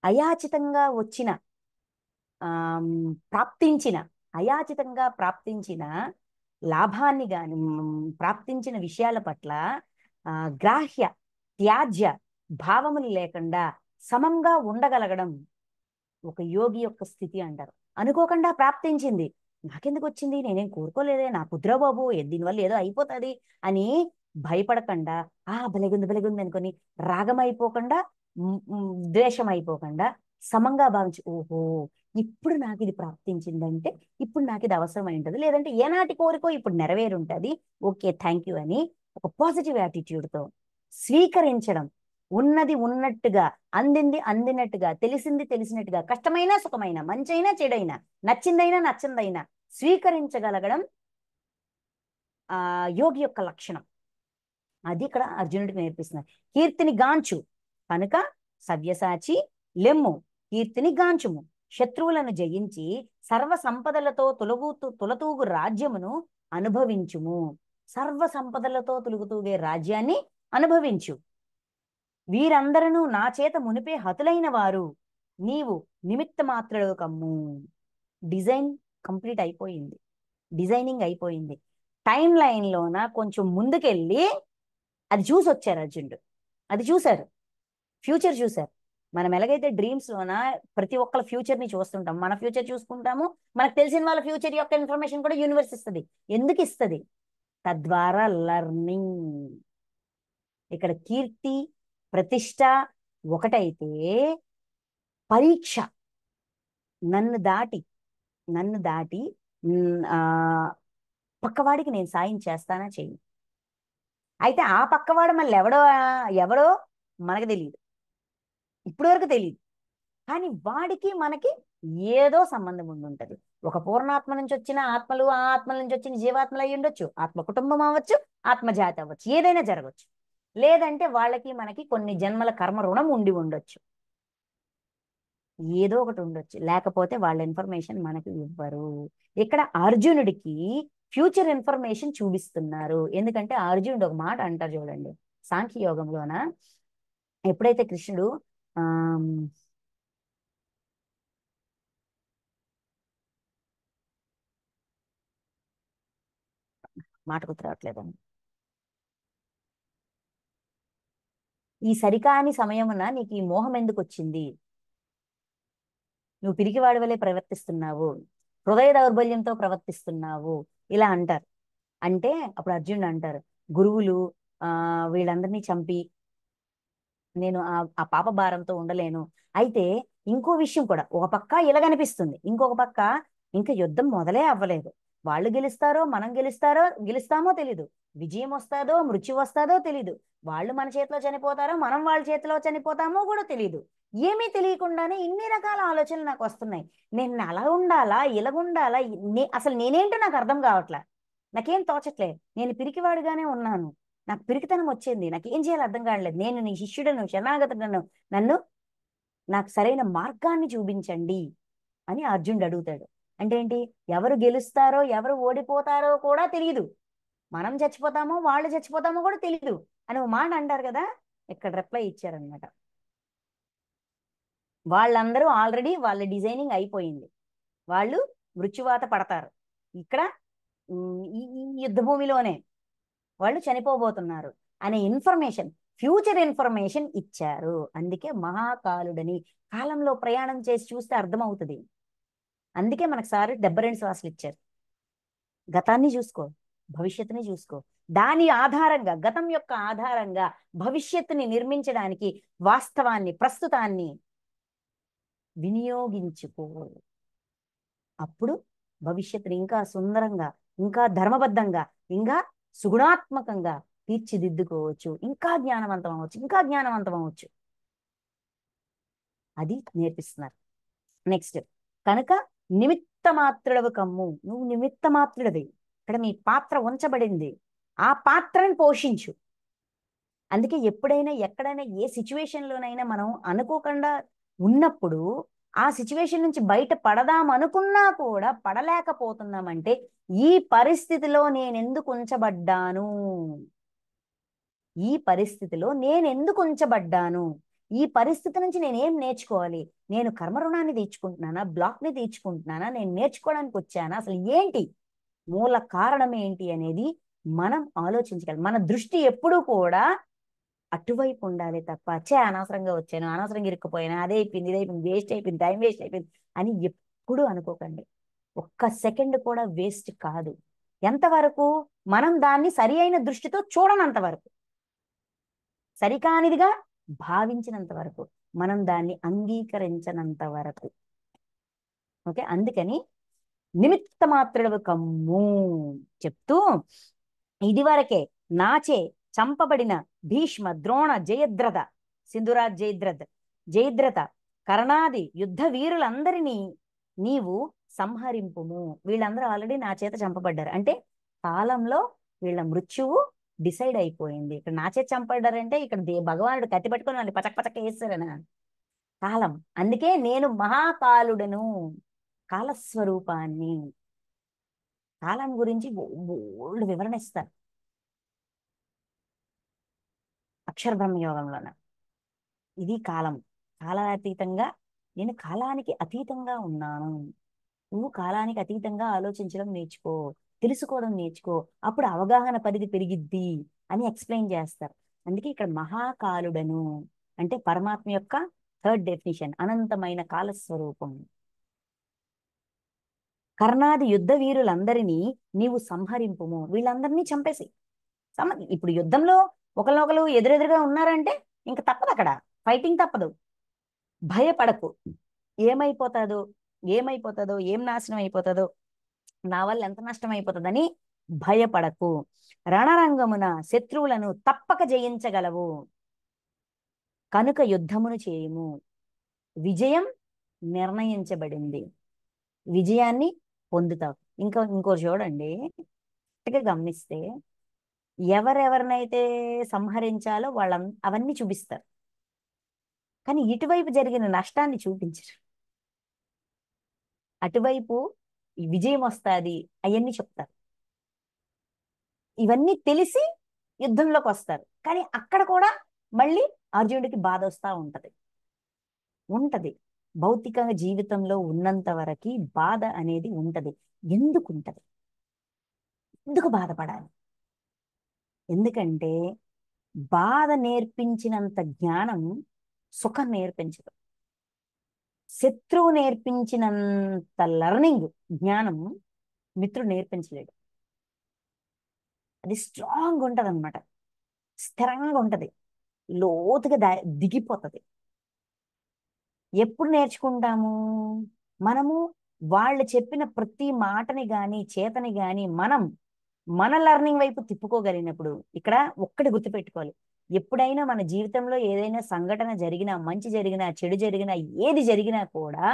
అయాచితంగా వచ్చిన ప్రాప్తించిన అయాచితంగా ప్రాప్తించిన లాభాన్ని గాని ప్రాప్తించిన విషయాల పట్ల గ్రాహ్య త్యాజ్య భావములు లేకుండా సమంగా ఉండగలగడం ఒక యోగి యొక్క స్థితి అంటారు. అనుకోకుండా ప్రాప్తించింది, నాకెందుకు వచ్చింది, నేనేం కోరుకోలేదే, నా కుద్రా బాబు దీనివల్ల ఏదో అయిపోతుంది అని భయపడకుండా, బలగుంది బలగుంది అనుకొని రాగం అయిపోకుండా, ద్వేషం అయిపోకుండా సమంగా భావించి, ఓహో ఇప్పుడు నాకు ఇది ప్రాప్తించిందంటే ఇప్పుడు నాకు ఇది అవసరం ఉంటుంది, లేదంటే ఏనాటి కోరికో ఇప్పుడు నెరవేరుంటుంది, ఓకే థ్యాంక్ యూ అని ఒక పాజిటివ్ యాటిట్యూడ్తో స్వీకరించడం. ఉన్నది ఉన్నట్టుగా, అందింది అందినట్టుగా, తెలిసింది తెలిసినట్టుగా, కష్టమైనా సుఖమైనా, మంచైనా చెడైనా, నచ్చిందైనా నచ్చిందైనా స్వీకరించగలగడం యోగి యొక్క లక్షణం. అది ఇక్కడ అర్జునుడికి నేర్పిస్తున్నారు. కీర్తిని గాంచు కనుక సవ్యసాచి లెమ్ము, కీర్తిని గాంచుము, శత్రువులను జయించి సర్వ సంపదలతో తులతూగు రాజ్యమును అనుభవించుము. సర్వ సంపదలతో తులుగుతూగే రాజ్యాన్ని అనుభవించు. వీరందరూ నా చేత మునిపే హతులైన వారు, నీవు నిమిత్త మాత్రుడు కమ్ము. డిజైన్ కంప్లీట్ అయిపోయింది, డిజైనింగ్ అయిపోయింది. టైం లైన్లోన కొంచెం ముందుకెళ్ళి అది చూసి వచ్చారు అర్జునుడు. అది చూశారు, ఫ్యూచర్ చూశారు. మనం ఎలాగైతే డ్రీమ్స్లోన ప్రతి ఒక్కళ్ళ ఫ్యూచర్ని చూస్తుంటాం, మన ఫ్యూచర్ చూసుకుంటాము, మనకు తెలిసిన వాళ్ళ ఫ్యూచర్ యొక్క ఇన్ఫర్మేషన్ కూడా యూనివర్స్ ఇస్తుంది. ఎందుకు ఇస్తుంది? తద్వారా లర్నింగ్. ఇక్కడ కీర్తి ప్రతిష్ట ఒకటైతే పరీక్ష నన్ను దాటి పక్కవాడికి నేను సాయం చేస్తానా చెయ్యి. అయితే ఆ పక్కవాడు మళ్ళీ ఎవడో మనకు తెలియదు, ఇప్పటి వరకు తెలియదు. కానీ వాడికి మనకి ఏదో సంబంధం ఉండుంటది. ఒక పూర్ణాత్మ నుంచి వచ్చిన ఆత్మలు, ఆ ఆత్మల నుంచి వచ్చిన జీవాత్మలు అయి ఉండొచ్చు, ఆత్మ కుటుంబం అవ్వచ్చు, ఆత్మజాతి అవ్వచ్చు, ఏదైనా జరగవచ్చు. లేదంటే వాళ్ళకి మనకి కొన్ని జన్మల కర్మ రుణం ఉండి ఉండొచ్చు, ఏదో ఒకటి ఉండొచ్చు. లేకపోతే వాళ్ళ ఇన్ఫర్మేషన్ మనకి ఇవ్వరు. ఇక్కడ అర్జునుడికి ఫ్యూచర్ ఇన్ఫర్మేషన్ చూపిస్తున్నారు. ఎందుకంటే అర్జునుడు ఒక మాట అంటారు చూడండి, సాంఖ్యయోగంలోన ఎప్పుడైతే కృష్ణుడు మాట గుర్తు రావట్లేదండి, ఈ సరికాని సమయమున నీకు ఈ మోహం ఎందుకు వచ్చింది, నువ్వు పిరికివాడి వలె ప్రవర్తిస్తున్నావు, హృదయ దౌర్బల్యంతో ప్రవర్తిస్తున్నావు, ఇలా అంటారు. అంటే అప్పుడు అర్జునుడు అంటారు, గురువులు ఆ వీళ్ళందరినీ చంపి నేను ఆ పాప భారంతో ఉండలేను. అయితే ఇంకో విషయం కూడా, ఒక పక్క ఇలాగనిపిస్తుంది, ఇంకొక పక్క ఇంకా యుద్ధం మొదలే అవ్వలేదు. వాళ్ళు గెలుస్తారో మనం గెలుస్తామో తెలీదు, విజయం వస్తాదో మృత్యు వస్తాదో తెలీదు, వాళ్ళు మన చేతిలో చనిపోతారో మనం వాళ్ళ చేతిలో చనిపోతామో కూడా తెలీదు. ఏమీ తెలియకుండానే ఇన్ని రకాల ఆలోచనలు నాకు వస్తున్నాయి. నేను అలా ఉండాలా ఇలా ఉండాలా, అసలు నేనేంటో నాకు అర్థం కావట్లే, నాకేం తోచట్లేదు, నేను పిరికివాడిగానే ఉన్నాను, నాకు పిరికితనం వచ్చింది, నాకు ఏం చేయాలో అర్థం కావట్లేదు, నేను నీ శిష్యుడను శరణాగతుడను, నన్ను నాకు సరైన మార్గాన్ని చూపించండి అని అర్జునుడు అడుగుతాడు. అంటే ఏంటి, ఎవరు గెలుస్తారో ఎవరు ఓడిపోతారో కూడా తెలియదు, మనం చచ్చిపోతామో వాళ్ళు చచ్చిపోతామో కూడా తెలియదు అని ఒక మాట అంటారు కదా. ఇక్కడ రిప్లై ఇచ్చారనమాట. వాళ్ళందరూ ఆల్రెడీ వాళ్ళ డిజైనింగ్ అయిపోయింది, వాళ్ళు మృత్యువాత పడతారు ఇక్కడ, ఈ యుద్ధ భూమిలోనే వాళ్ళు చనిపోబోతున్నారు అనే ఇన్ఫర్మేషన్, ఫ్యూచర్ ఇన్ఫర్మేషన్ ఇచ్చారు. అందుకే మహాకాలుడని, కాలంలో ప్రయాణం చేసి చూస్తే అర్థమవుతుంది. అందుకే మనకు సార్ 72 శ్వాసలు ఇచ్చారు. గతాన్ని చూసుకో, భవిష్యత్తుని చూసుకో, దాని ఆధారంగా, గతం యొక్క ఆధారంగా భవిష్యత్తుని నిర్మించడానికి వాస్తవాన్ని, ప్రస్తుతాన్ని వినియోగించుకో. అప్పుడు భవిష్యత్తుని ఇంకా సుందరంగా, ఇంకా ధర్మబద్ధంగా, ఇంకా సుగుణాత్మకంగా తీర్చిదిద్దుకోవచ్చు, ఇంకా జ్ఞానవంతం అవ్వచ్చు, ఇంకా జ్ఞానవంతం అవ్వచ్చు. అది నేర్పిస్తున్నారు. నెక్స్ట్, కనుక నిమిత్త మాత్రుడవు కమ్ము, నువ్వు నిమిత్త మాత్రుడవి, ఇక్కడ మీ పాత్ర ఉంచబడింది, ఆ పాత్రను పోషించు. అందుకే ఎప్పుడైనా ఎక్కడైనా ఏ సిచ్యువేషన్లోనైనా మనం అనుకోకుండా ఉన్నప్పుడు ఆ సిచ్యువేషన్ నుంచి బయట పడదాం అనుకున్నా కూడా పడలేకపోతున్నామంటే ఈ పరిస్థితిలో నేనెందుకు ఉంచబడ్డాను, ఈ పరిస్థితిలో నేనెందుకు ఉంచబడ్డాను, ఈ పరిస్థితి నుంచి నేనేం నేర్చుకోవాలి, నేను కర్మ రుణాన్ని తీర్చుకుంటున్నానా, బ్లాక్ని తీర్చుకుంటున్నానా, నేను నేర్చుకోవడానికి వచ్చానా, అసలు ఏంటి మూల కారణం ఏంటి అనేది మనం ఆలోచించగలం. మన దృష్టి ఎప్పుడూ కూడా అటువైపు ఉండాలి తప్ప, అనవసరంగా వచ్చాను, అనవసరంగా ఇరుక్కుపోయాను, అదే అయిపోయింది ఇదే అయిపోయింది, వేస్ట్ అయిపోయింది, టైం వేస్ట్ అయిపోయింది అని ఎప్పుడు అనుకోకండి. ఒక్క సెకండ్ కూడా వేస్ట్ కాదు. ఎంతవరకు మనం దాన్ని సరి అయిన దృష్టితో చూడనంత వరకు, సరికానిదిగా భావించినంత వరకు, మనం దాన్ని అంగీకరించనంత వరకు. ఓకే, అందుకని నిమిత్త మాత్రుడవు కమ్ము చెప్తూ, ఇదివరకే నాచే చంపబడిన భీష్మ, ద్రోణ, జయద్రథ, సింధురాజ్ జయద్రథ కర్ణాది యుద్ధ వీరులందరినీ నీవు సంహరింపుము. వీళ్ళందరూ ఆల్రెడీ నా చేత చంపబడ్డారు, అంటే కాలంలో వీళ్ళ మృత్యువు డిసైడ్ అయిపోయింది. ఇక్కడ నా చేత చంపబడ్డారంటే ఇక్కడ భగవానుడు కత్తి పట్టుకొని వాళ్ళు పచక్ పచక్ వేస్తారని కాలం. అందుకే నేను మహాకాలుడను, కాలస్వరూపాన్ని. కాలం గురించి బోల్డ్ వివరణ ఇస్తారు అక్షర బ్రహ్మయోగంలోన. ఇది కాలం, కాలాతీతంగా, నేను కాలానికి అతీతంగా ఉన్నాను. నువ్వు కాలానికి అతీతంగా ఆలోచించడం నేర్చుకో, తెలుసుకోవడం నేర్చుకో, అప్పుడు అవగాహన పరిధి పెరిగిద్ది అని ఎక్స్ప్లెయిన్ చేస్తారు. అందుకే ఇక్కడ మహాకాలుడను అంటే పరమాత్మ యొక్క థర్డ్ డెఫినిషన్, అనంతమైన కాలస్వరూపం. కర్ణాది యుద్ధ వీరులందరినీ నీవు సంహరింపుము, వీళ్ళందరినీ చంపేసి. ఇప్పుడు యుద్ధంలో ఒకరినొకరు ఎదురెదురుగా ఉన్నారంటే ఇంక తప్పదు, అక్కడ ఫైటింగ్ తప్పదు. భయపడకు, ఏమైపోతాదో ఏమైపోతుందో, ఏం నాశనం అయిపోతుందో, నా వల్ల ఎంత నష్టం అయిపోతుందని భయపడకు. రణరంగమున శత్రువులను తప్పక జయించగలవు కనుక యుద్ధమును చేయము. విజయం నిర్ణయించబడింది, విజయాన్ని పొందుతావు. ఇంకోటి చూడండి, గమనిస్తే ఎవరెవరినైతే సంహరించాలో అవన్నీ చూపిస్తారు, కానీ ఇటువైపు జరిగిన నష్టాన్ని చూపించరు. అటువైపు ఈ విజయం వస్తుంది అవన్నీ చెప్తారు. ఇవన్నీ తెలిసి యుద్ధంలోకి వస్తారు, కానీ అక్కడ కూడా మళ్ళీ అర్జునుడికి బాధ వస్తూ ఉంటది. భౌతికంగా జీవితంలో ఉన్నంత వరకు బాధ అనేది ఉంటది. ఎందుకు ఉంటది, ఎందుకు బాధపడాలి? ఎందుకంటే బాధ నేర్పించినంత జ్ఞానం సుఖం నేర్పించదు. శత్రువు నేర్పించినంత లర్నింగ్, జ్ఞానం మిత్రుడు నేర్పించలేడు. అది స్ట్రాంగ్ ఉంటది అనమాట, స్థిరంగా ఉంటది, లోతుగా దిగిపోతుంది. ఎప్పుడు నేర్చుకుంటాము మనము? వాళ్ళు చెప్పిన ప్రతి మాటని గాని చేతని గాని మనం మన లెర్నింగ్ వైపు తిప్పుకోగలిగినప్పుడు. ఇక్కడ ఒక్కటి గుర్తుపెట్టుకోవాలి, ఎప్పుడైనా మన జీవితంలో ఏదైనా సంఘటన జరిగినా, మంచి జరిగినా, చెడు జరిగినా, ఏది జరిగినా కూడా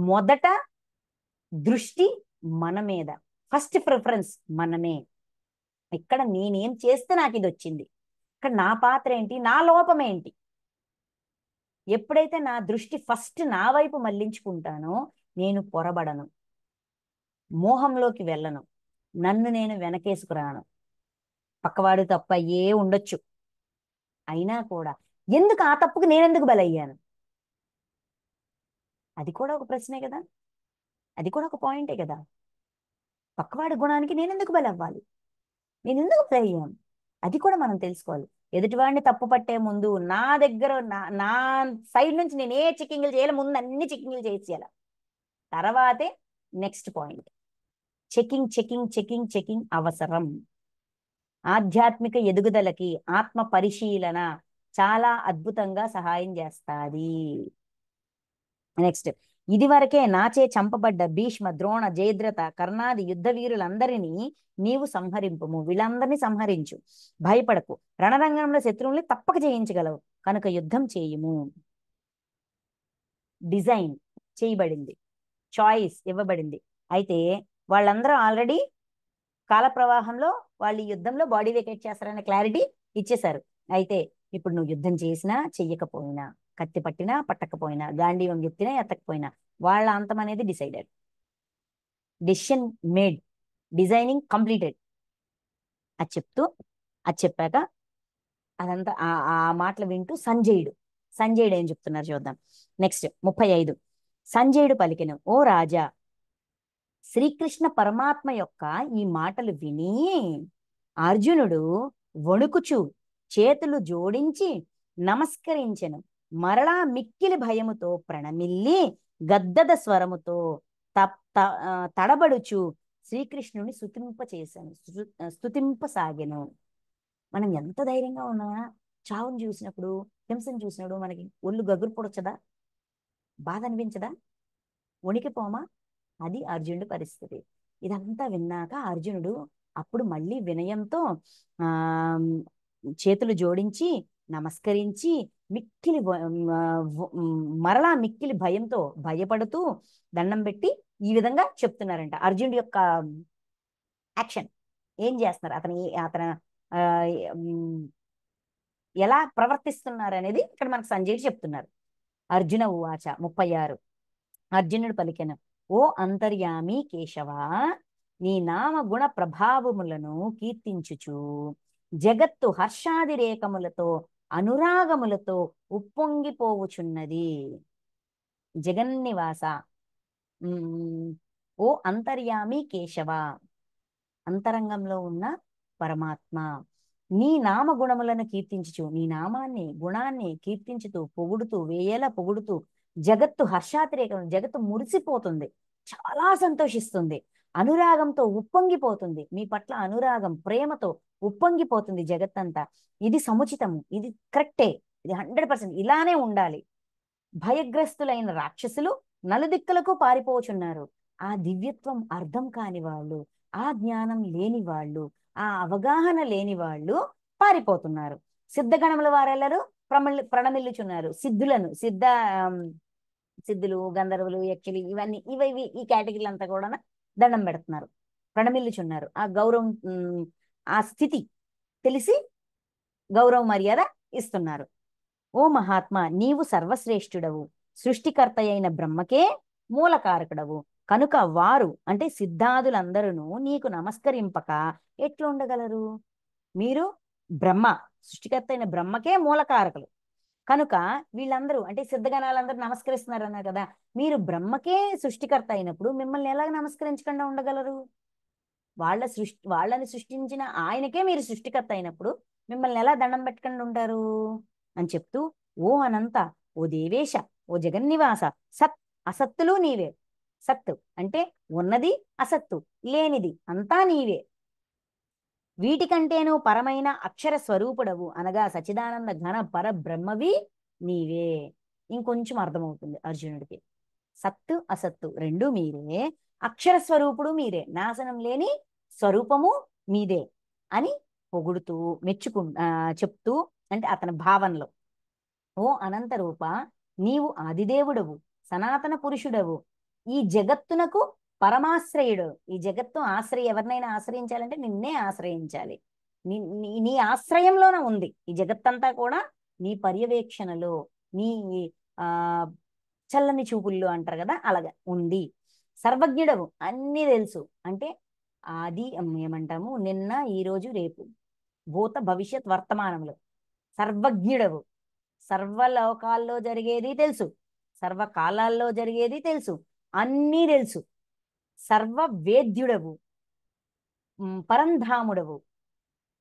మొదట దృష్టి మన మీద, ఫస్ట్ ప్రిఫరెన్స్ మనమే. ఇక్కడ నేనేం చేస్తే నాకు ఇది వచ్చింది, ఇక్కడ నా పాత్ర ఏంటి, నా లోపం ఏంటి. ఎప్పుడైతే నా దృష్టి ఫస్ట్ నా వైపు మళ్లించుకుంటానో నేను పొరబడను, మోహంలోకి వెళ్ళను, నన్ను నేను వెనకేసుకురాను. పక్కవాడు తప్ప అయ్యే ఉండొచ్చు, అయినా కూడా ఎందుకు ఆ తప్పుకు నేనెందుకు బలయ్యాను? అది కూడా ఒక ప్రశ్నే కదా, అది కూడా ఒక పాయింటే కదా. పక్కవాడి గుణానికి నేనెందుకు బలవ్వాలి, నేను ఎందుకు బలయ్యాను? అది కూడా మనం తెలుసుకోవాలి. ఎదుటివాడిని తప్పు పట్టే ముందు నా దగ్గర నా సైడ్ నుంచి నేను ఏ చెక్కింగ్లు చేయాలి, ముందు అన్ని చెక్కింగ్లు చేసేయాలి, తర్వాతే next point. Checking checking checking checking అవసరం. ఆధ్యాత్మిక ఎదుగుదలకి ఆత్మ పరిశీలన చాలా అద్భుతంగా సహాయం చేస్తాది. నెక్స్ట్, ఇదివరకే నాచే చంపబడ్డ భీష్మ, ద్రోణ, జయద్రథ, కర్ణాది యుద్ధ వీరులందరినీ నీవు సంహరింపుము. వీళ్ళందరినీ సంహరించు, భయపడకు. రణరంగంలో శత్రువుల్ని తప్పక జయించగలవు కనుక యుద్ధం చేయుము. డిజైన్ చేయబడింది, చాయిస్ ఇవ్వబడింది. అయితే వాళ్ళందరూ ఆల్రెడీ కాల ప్రవాహంలో వాళ్ళు ఈ యుద్ధంలో బాడీ వెకేట్ చేస్తారనే క్లారిటీ ఇచ్చేశారు. అయితే ఇప్పుడు నువ్వు యుద్ధం చేసినా చెయ్యకపోయినా, కత్తి పట్టినా పట్టకపోయినా, గాంధీవం ఎత్తినా ఎత్తకపోయినా, వాళ్ళ అంతం అనేది decided, decision made, designing completed. అది చెప్తూ, అది చెప్పాక అదంతా ఆ మాటలు వింటూ సంజయుడు ఏం చెప్తున్నారు చూద్దాం. నెక్స్ట్ 35. సంజయుడు పలికెను, ఓ రాజా, శ్రీకృష్ణ పరమాత్మ యొక్క ఈ మాటలు విని అర్జునుడు వణుకుచు చేతులు జోడించి నమస్కరించెను. మరలా మిక్కిలి భయముతో ప్రణమిల్లి గద్దద స్వరముతో తడబడుచు శ్రీకృష్ణుని స్తుతింపసాగెను. మనం ఎంత ధైర్యంగా ఉన్నా చావును చూసినప్పుడు, హింసను చూసినప్పుడు మనకి ఒళ్ళు గగురు పొడచదా, బాధ అనిపించదా, వణికిపోమా? అది అర్జునుడి పరిస్థితి. ఇదంతా విన్నాక అర్జునుడు అప్పుడు మళ్ళీ వినయంతో ఆ చేతులు జోడించి నమస్కరించి మరలా మిక్కిలి భయంతో భయపడుతూ దండం పెట్టి ఈ విధంగా చెప్తున్నారంట. అర్జునుడి యొక్క యాక్షన్ ఏం చేస్తున్నారు, అతను ఎలా ప్రవర్తిస్తున్నారు అనేది ఇక్కడ మనకు సంజయుడు చెప్తున్నారు. అర్జున ఉవాచ 36. అర్జునుడు పలికెను, ఓ అంతర్యామి కేశవా, నీ నామ గుణ ప్రభావములను కీర్తించుచు జగత్తు హర్షాదిరేకములతో అనురాగములతో ఉప్పొంగిపోవుచున్నది. జగన్నివాస, ఓ అంతర్యామి కేశవ, అంతరంగంలో ఉన్న పరమాత్మ, నీ నామ గుణములను కీర్తించుచు, నీ నామాన్ని గుణాన్ని కీర్తించుతూ పొగుడుతూ వేయేలా పొగుడుతూ జగత్తు హర్షాతిరేకం, జగత్తు మురిసిపోతుంది, చాలా సంతోషిస్తుంది, అనురాగంతో ఉప్పొంగిపోతుంది. మీ పట్ల అనురాగం ప్రేమతో ఉప్పొంగిపోతుంది జగత్తంతా. ఇది సముచితము, ఇది కరెక్టే, ఇది 100% ఇలానే ఉండాలి. భయగ్రస్తులైన రాక్షసులు నలుదిక్కులకు పారిపోచున్నారు. ఆ దివ్యత్వం అర్థం కాని వాళ్ళు, ఆ జ్ఞానం లేని వాళ్ళు, ఆ అవగాహన లేని వాళ్ళు పారిపోతున్నారు. సిద్ధగణముల వారెల్లరూ ప్రణమిల్లుచున్నారు. సిద్ధులు, గంధర్వులు, యక్షులు, ఇవి ఈ కేటగిరీలు అంతా కూడా దండం పెడుతున్నారు, ప్రణమిల్లుచున్నారు. ఆ గౌరవం, ఆ స్థితి తెలిసి గౌరవ మర్యాద ఇస్తున్నారు. ఓ మహాత్మా, నీవు సర్వశ్రేష్ఠుడవు, సృష్టికర్త అయిన బ్రహ్మకే మూలకారకుడవు కనుక వారు అంటే సిద్ధాదులందరూ నీకు నమస్కరింపక ఎట్లుండగలరు? మీరు బ్రహ్మ, సృష్టికర్త అయిన బ్రహ్మకే మూలకారకులు కనుక వీళ్ళందరూ అంటే సిద్ధగణాలందరూ నమస్కరిస్తున్నారు అన్నారు కదా. మీరు బ్రహ్మకే సృష్టికర్త అయినప్పుడు మిమ్మల్ని ఎలా నమస్కరించకుండా ఉండగలరు? వాళ్ళని సృష్టించిన ఆయనకే మీరు సృష్టికర్త అయినప్పుడు మిమ్మల్ని ఎలా దండం పెట్టకుండా ఉంటారు అని చెప్తూ, ఓ అనంత, ఓ దేవేశ, ఓ జగన్నివాస, సత్ అసత్తులు నీవే. సత్తు అంటే ఉన్నది, అసత్తు లేనిది అంతా నీవే. వీటికంటేను పరమైన అక్షర స్వరూపుడవు అనగా సచిదానంద ఘన పరబ్రహ్మవి నీవే. ఇంకొంచెం అర్థమవుతుంది అర్జునుడికి. సత్తు అసత్తు రెండు మీరే, అక్షర స్వరూపుడు మీరే, నాశనం లేని స్వరూపము మీదే అని పొగుడుతూ చెప్తూ, అంటే అతని భావనలో, ఓ అనంత రూప, నీవు ఆదిదేవుడవు, సనాతన పురుషుడవు, ఈ జగత్తునకు పరమాశ్రయుడు. ఈ జగత్తు ఎవరినైనా ఆశ్రయించాలంటే నిన్నే ఆశ్రయించాలి. నీ ఆశ్రయంలోన ఉంది ఈ జగత్తంతా కూడా, నీ పర్యవేక్షణలో, నీ ఆ చల్లని చూపుల్లో అంటారు కదా, అలాగా ఉంది. సర్వజ్ఞుడవు, అన్నీ తెలుసు. అంటే ఆది ఏమంటాము, నిన్న ఈరోజు రేపు, భూత భవిష్యత్ వర్తమానంలో సర్వజ్ఞుడవు. సర్వలోకాల్లో జరిగేది తెలుసు, సర్వకాలాల్లో జరిగేది తెలుసు, అన్నీ తెలుసు. సర్వ వేద్యుడవు, పరంధాముడవు.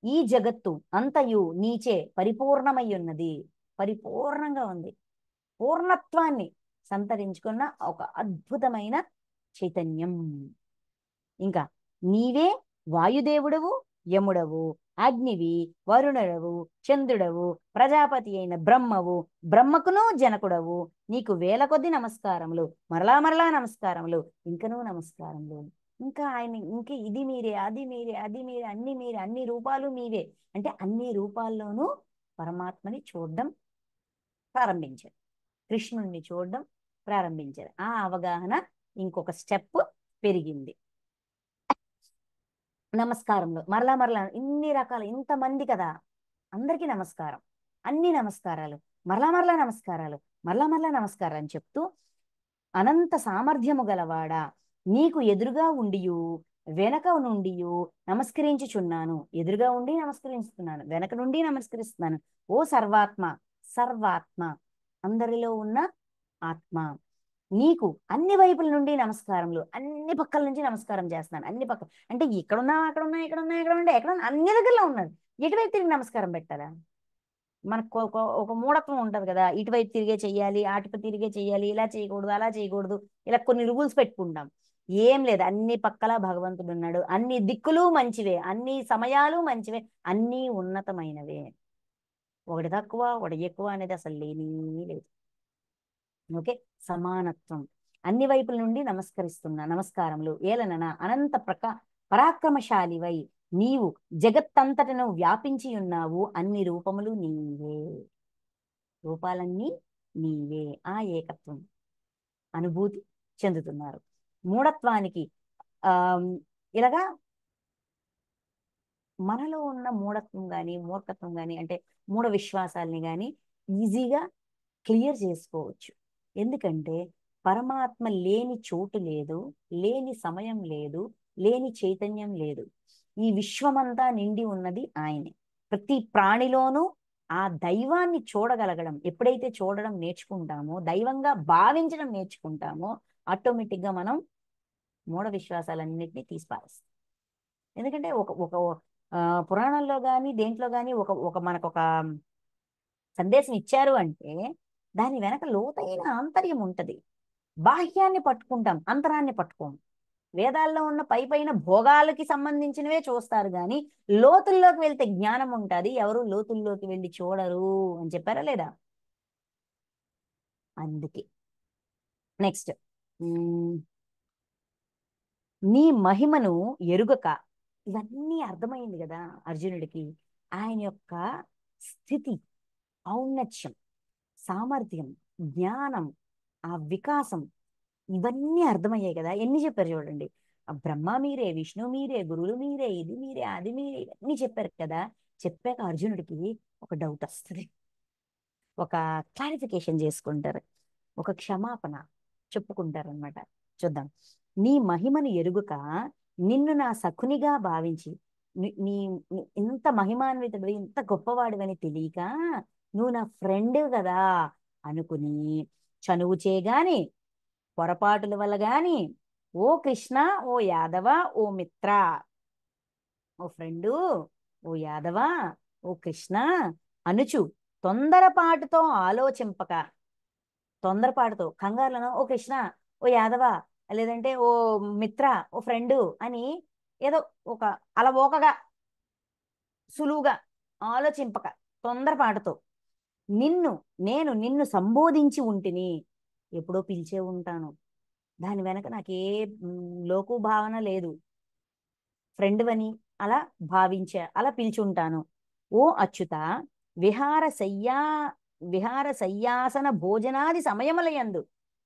ఈ జగత్తు అంతయు నీచే పరిపూర్ణమై ఉన్నది, పరిపూర్ణంగా ఉంది. పూర్ణత్వాన్ని సంతరించుకున్న ఒక అద్భుతమైన చైతన్యం. ఇంకా నీవే వాయుదేవుడవు, యముడవు, అగ్నివి, వరుణుడవు, చంద్రుడవు, ప్రజాపతి అయిన బ్రహ్మవు, బ్రహ్మకును జనకుడవు. నీకు వేల కొద్ది నమస్కారములు, మరలా మరలా నమస్కారములు, ఇంకనూ నమస్కారములు. ఇంకా ఆయన ఇంక ఇది మీరే, అది మీరే, అది మీరే, అన్ని మీరే, అన్ని రూపాలు మీవే. అంటే అన్ని రూపాల్లోనూ పరమాత్మని చూడడం ప్రారంభించారు, కృష్ణుణ్ణి చూడడం ప్రారంభించారు. ఆ అవగాహన ఇంకొక స్టెప్ పెరిగింది. నమస్కారంలో మరలా మరలా ఇన్ని రకాల, ఇంతమంది కదా, అందరికీ నమస్కారం, అన్ని నమస్కారాలు, మరలా మరలా నమస్కారాలు, మరలా మరలా నమస్కారం అని చెప్తూ, అనంత సామర్థ్యము గలవాడా, నీకు ఎదురుగా ఉండియు వెనక నుండి నమస్కరించుచున్నాను. ఎదురుగా ఉండి నమస్కరిస్తున్నాను, వెనక నుండి నమస్కరిస్తున్నాను. ఓ సర్వాత్మ, సర్వాత్మ, అందరిలో ఉన్న ఆత్మ, నీకు అన్ని వైపుల నుండి నమస్కారములు, అన్ని పక్కల నుంచి నమస్కారం చేస్తున్నాను. అన్ని పక్కల అంటే ఇక్కడున్నా, అక్కడున్నా, ఇక్కడున్నా, ఇక్కడ ఉండే, ఎక్కడ అన్ని దగ్గరలో ఉన్నది. ఎటువైపు తిరిగి నమస్కారం పెట్టాలా? మనకు ఒక మూఢత్వం ఉంటది కదా, ఇటువైపు తిరిగే చెయ్యాలి, అటువైపు తిరిగే చెయ్యాలి, ఇలా చేయకూడదు, అలా చేయకూడదు, ఇలా కొన్ని రూల్స్ పెట్టుకుంటాం. ఏం లేదు, అన్ని పక్కల భగవంతుడు ఉన్నాడు, అన్ని దిక్కులు మంచివే, అన్ని సమయాలు మంచివే, అన్నీ ఉన్నతమైనవే. ఒకటి తక్కువ ఒకటి ఎక్కువ అనేది అసలు లేని లేదు. ఓకే, సమానత్వం. అన్ని వైపుల నుండి నమస్కరిస్తున్నా, నమస్కారములు. ఏలనన అనంత పరాక్రమశాలివై నీవు జగత్తంతటను వ్యాపించి ఉన్నావు. అన్ని రూపములు నీవే, రూపాలన్నీ నీవే. ఆ ఏకత్వం అనుభూతి చెందుతున్నారు. మూఢత్వానికి ఆ ఇలాగా మనలో ఉన్న మూఢత్వం కానీ, మూర్ఖత్వం కానీ, అంటే మూఢ విశ్వాసాలని కానీ ఈజీగా క్లియర్ చేసుకోవచ్చు. ఎందుకంటే పరమాత్మ లేని చోటు లేదు, లేని సమయం లేదు, లేని చైతన్యం లేదు. ఈ విశ్వమంతా నిండి ఉన్నది ఆయనే. ప్రతి ప్రాణిలోనూ ఆ దైవాన్ని చూడగలగడం, ఎప్పుడైతే చూడడం నేర్చుకుంటామో, దైవంగా భావించడం నేర్చుకుంటామో, ఆటోమేటిక్గా మనం మూఢ విశ్వాసాలన్నింటినీ తీసిపారేస్తాం. ఎందుకంటే ఒక ఒక పురాణంలో కానీ దేంట్లో కానీ ఒక ఒక మనకొక సందేశం ఇచ్చారు అంటే దాని వెనక లోతైన ఆంతర్యం ఉంటది. బాహ్యాన్ని పట్టుకుంటాం, అంతరాన్ని పట్టుకోం. వేదాల్లో ఉన్న పైన భోగాలకి సంబంధించినవే చూస్తారు కానీ లోతుల్లోకి వెళ్తే జ్ఞానం ఉంటుంది. ఎవరు లోతుల్లోకి వెళ్ళి చూడరు అని చెప్పారా లేదా? అందుకే నెక్స్ట్, నీ మహిమను ఎరుగక, ఇవన్నీ అర్థమైంది కదా అర్జునుడికి. ఆయన యొక్క స్థితి, ఔన్నత్యం, సామర్థ్యం, జ్ఞానం, ఆ వికాసం, ఇవన్నీ అర్థమయ్యాయి కదా. ఎన్ని చెప్పారు చూడండి. ఆ బ్రహ్మ మీరే, విష్ణు మీరే, గురువులు మీరే, ఇది మీరే, అది మీరే, ఇవన్నీ చెప్పారు కదా. చెప్పాక అర్జునుడికి ఒక డౌట్ వస్తుంది, ఒక క్లారిఫికేషన్ చేసుకుంటారు, ఒక క్షమాపణ చెప్పుకుంటారు అనమాట. చూద్దాం. నీ మహిమను ఎరుగుక నిన్ను నా సఖునిగా భావించి, నీ ఇంత మహిమాన్వితుడు, ఇంత గొప్పవాడివని తెలియక నువ్వు నా ఫ్రెండ్ కదా అనుకుని చనువు చేయగాని, పొరపాటుల వల్ల గాని, ఓ కృష్ణ, ఓ యాదవ, ఓ మిత్ర, ఓ ఫ్రెండు, ఓ యాదవ, ఓ కృష్ణ అనుచు తొందరపాటుతో ఆలోచింపక, తొందరపాటుతో కంగారులను ఓ కృష్ణ, ఓ యాదవ, లేదంటే ఓ మిత్ర, ఓ ఫ్రెండు అని ఏదో ఒక అలవోకగా సులువుగా ఆలోచింపక తొందరపాటుతో నిన్ను నేను సంబోధించి ఉంటిని, ఎప్పుడో పిలిచే ఉంటాను. దాని వెనక నాకే లోకు భావన లేదు. ఫ్రెండ్ అని అలా అలా పిలిచుంటాను. ఓ అచ్యుత, విహార శయ్యా విహార శయ్యాసన భోజనాది సమయములయందు,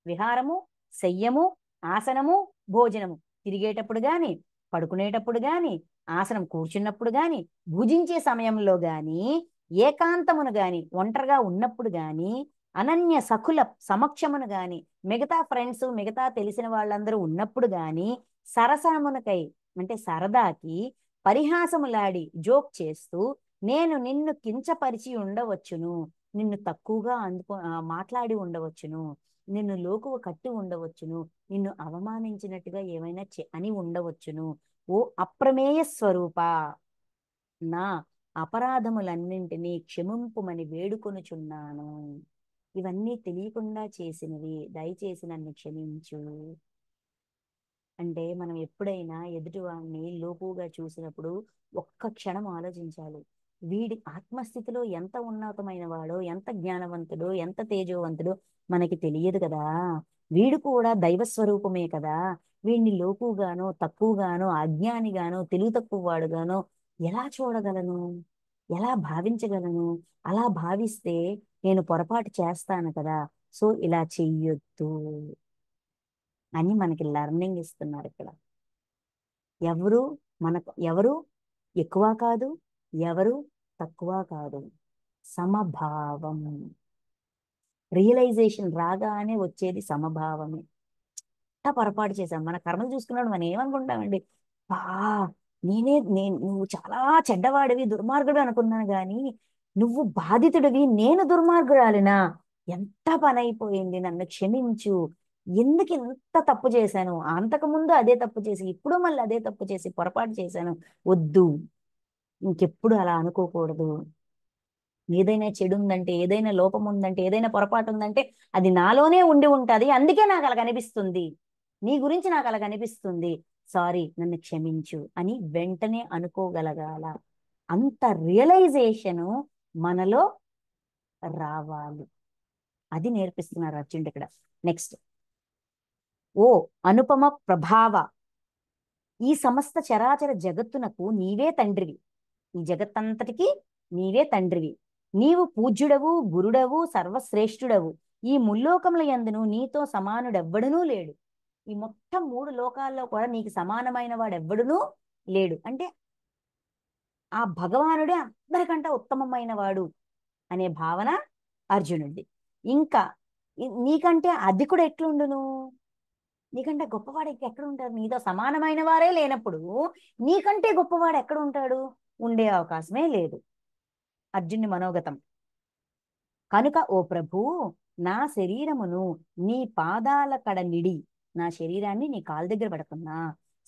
విహారము, శయ్యము, ఆసనము, భోజనము, తిరిగేటప్పుడు గాని, పడుకునేటప్పుడు గాని, ఆసనం కూర్చున్నప్పుడు గాని, భుజించే సమయంలో గాని, ఏకాంతమును గాని, ఒంటరిగా ఉన్నప్పుడు గాని, అనన్య సఖుల సమక్షమును గాని, మిగతా ఫ్రెండ్స్, మిగతా తెలిసిన వాళ్ళందరూ ఉన్నప్పుడు గాని, సరసమునకై అంటే సరదాకి పరిహాసములాడి జోక్ చేస్తూ నేను నిన్ను కించపరిచి ఉండవచ్చును, నిన్ను తక్కువగా మాట్లాడి ఉండవచ్చును, నిన్ను లోకువ కట్టి ఉండవచ్చును, నిన్ను అవమానించినట్టుగా ఏమైనా అని ఉండవచ్చును. ఓ అప్రమేయ స్వరూప, నా అపరాధములన్నింటినీ క్షమింపుమని వేడుకొనుచున్నాను. ఇవన్నీ తెలియకుండా చేసినవి, దయచేసి నన్ను క్షమించు. అంటే మనం ఎప్పుడైనా ఎదుటివాడిని లోకుగా చూసినప్పుడు ఒక్క క్షణం ఆలోచించాలి. వీడి ఆత్మస్థితిలో ఎంత ఉన్నతమైన వాడో, ఎంత జ్ఞానవంతుడో, ఎంత తేజోవంతుడో మనకి తెలియదు కదా. వీడు కూడా దైవ స్వరూపమే కదా. వీడిని లోకుగానో, తక్కువగానో, అజ్ఞానిగానో, తెలివి తక్కువ వాడుగానో ఎలా చూడగలను, ఎలా భావించగలను? అలా భావిస్తే నేను పొరపాటు చేస్తాను కదా. సో ఇలా చెయ్యొద్దు అని మనకి లర్నింగ్ ఇస్తున్నారు ఇక్కడ. ఎవరు ఎవరు ఎక్కువ కాదు, ఎవరు తక్కువ కాదు, సమభావం. రియలైజేషన్ రాగానే వచ్చేది సమభావమే. పొరపాటు చేశాం, మన కర్మలు చూసుకున్నాడు మనం ఏమనుకుంటామండి, బా నువ్వు చాలా చెడ్డవాడివి, దుర్మార్గుడు అనుకున్నాను గాని నువ్వు బాధితుడివి, నేను దుర్మార్గురాలినా, ఎంత పని అయిపోయింది, నన్ను క్షమించు. ఎందుకు ఇంత తప్పు చేశాను, అంతకుముందు అదే తప్పు చేసి ఇప్పుడు మళ్ళీ అదే తప్పు చేసి పొరపాటు చేశాను, వద్దు, ఇంకెప్పుడు అలా అనుకోకూడదు. ఏదైనా చెడు ఉందంటే, ఏదైనా లోపం ఉందంటే, ఏదైనా పొరపాటు ఉందంటే అది నాలోనే ఉండి ఉంటది, అందుకే నాకు అలా కనిపిస్తుంది, నీ గురించి నాకు అలా కనిపిస్తుంది, సారీ నన్ను క్షమించు అని వెంటనే అనుకోగలగాల. అంత రియలైజేషను మనలో రావాలి. అది నేర్పిస్తున్నారు అర్జునుడు ఇక్కడ. నెక్స్ట్, ఓ అనుపమ ప్రభావ, ఈ సమస్త చరాచర జగత్తునకు నీవే తండ్రివి, ఈ జగత్తంతటికి నీవే తండ్రివి, నీవు పూజ్యుడవు, గురుడవు, సర్వశ్రేష్ఠుడవు, ఈ ముల్లోకముల యందును నీతో సమానుడెవ్వడునూ లేడు. ఈ మొత్తం 3 లోకాల్లో కూడా నీకు సమానమైన వాడు ఎవ్వడునూ లేడు. అంటే ఆ భగవానుడే అందరికంటే ఉత్తమమైన వాడు అనే భావన అర్జునుడిది. ఇంకా నీకంటే అధికుడు ఎట్లుండును, నీకంటే గొప్పవాడు ఎక్కడ ఉంటారు, నీతో సమానమైన వారే లేనప్పుడు నీకంటే గొప్పవాడు ఎక్కడ ఉంటాడు, ఉండే అవకాశమే లేదు. అర్జునుడి మనోగతం. కనుక ఓ ప్రభు, నా శరీరమును నీ పాదాల కడ నిడి, నా శరీరాన్ని నీ కాలు దగ్గర పెడుతున్నా,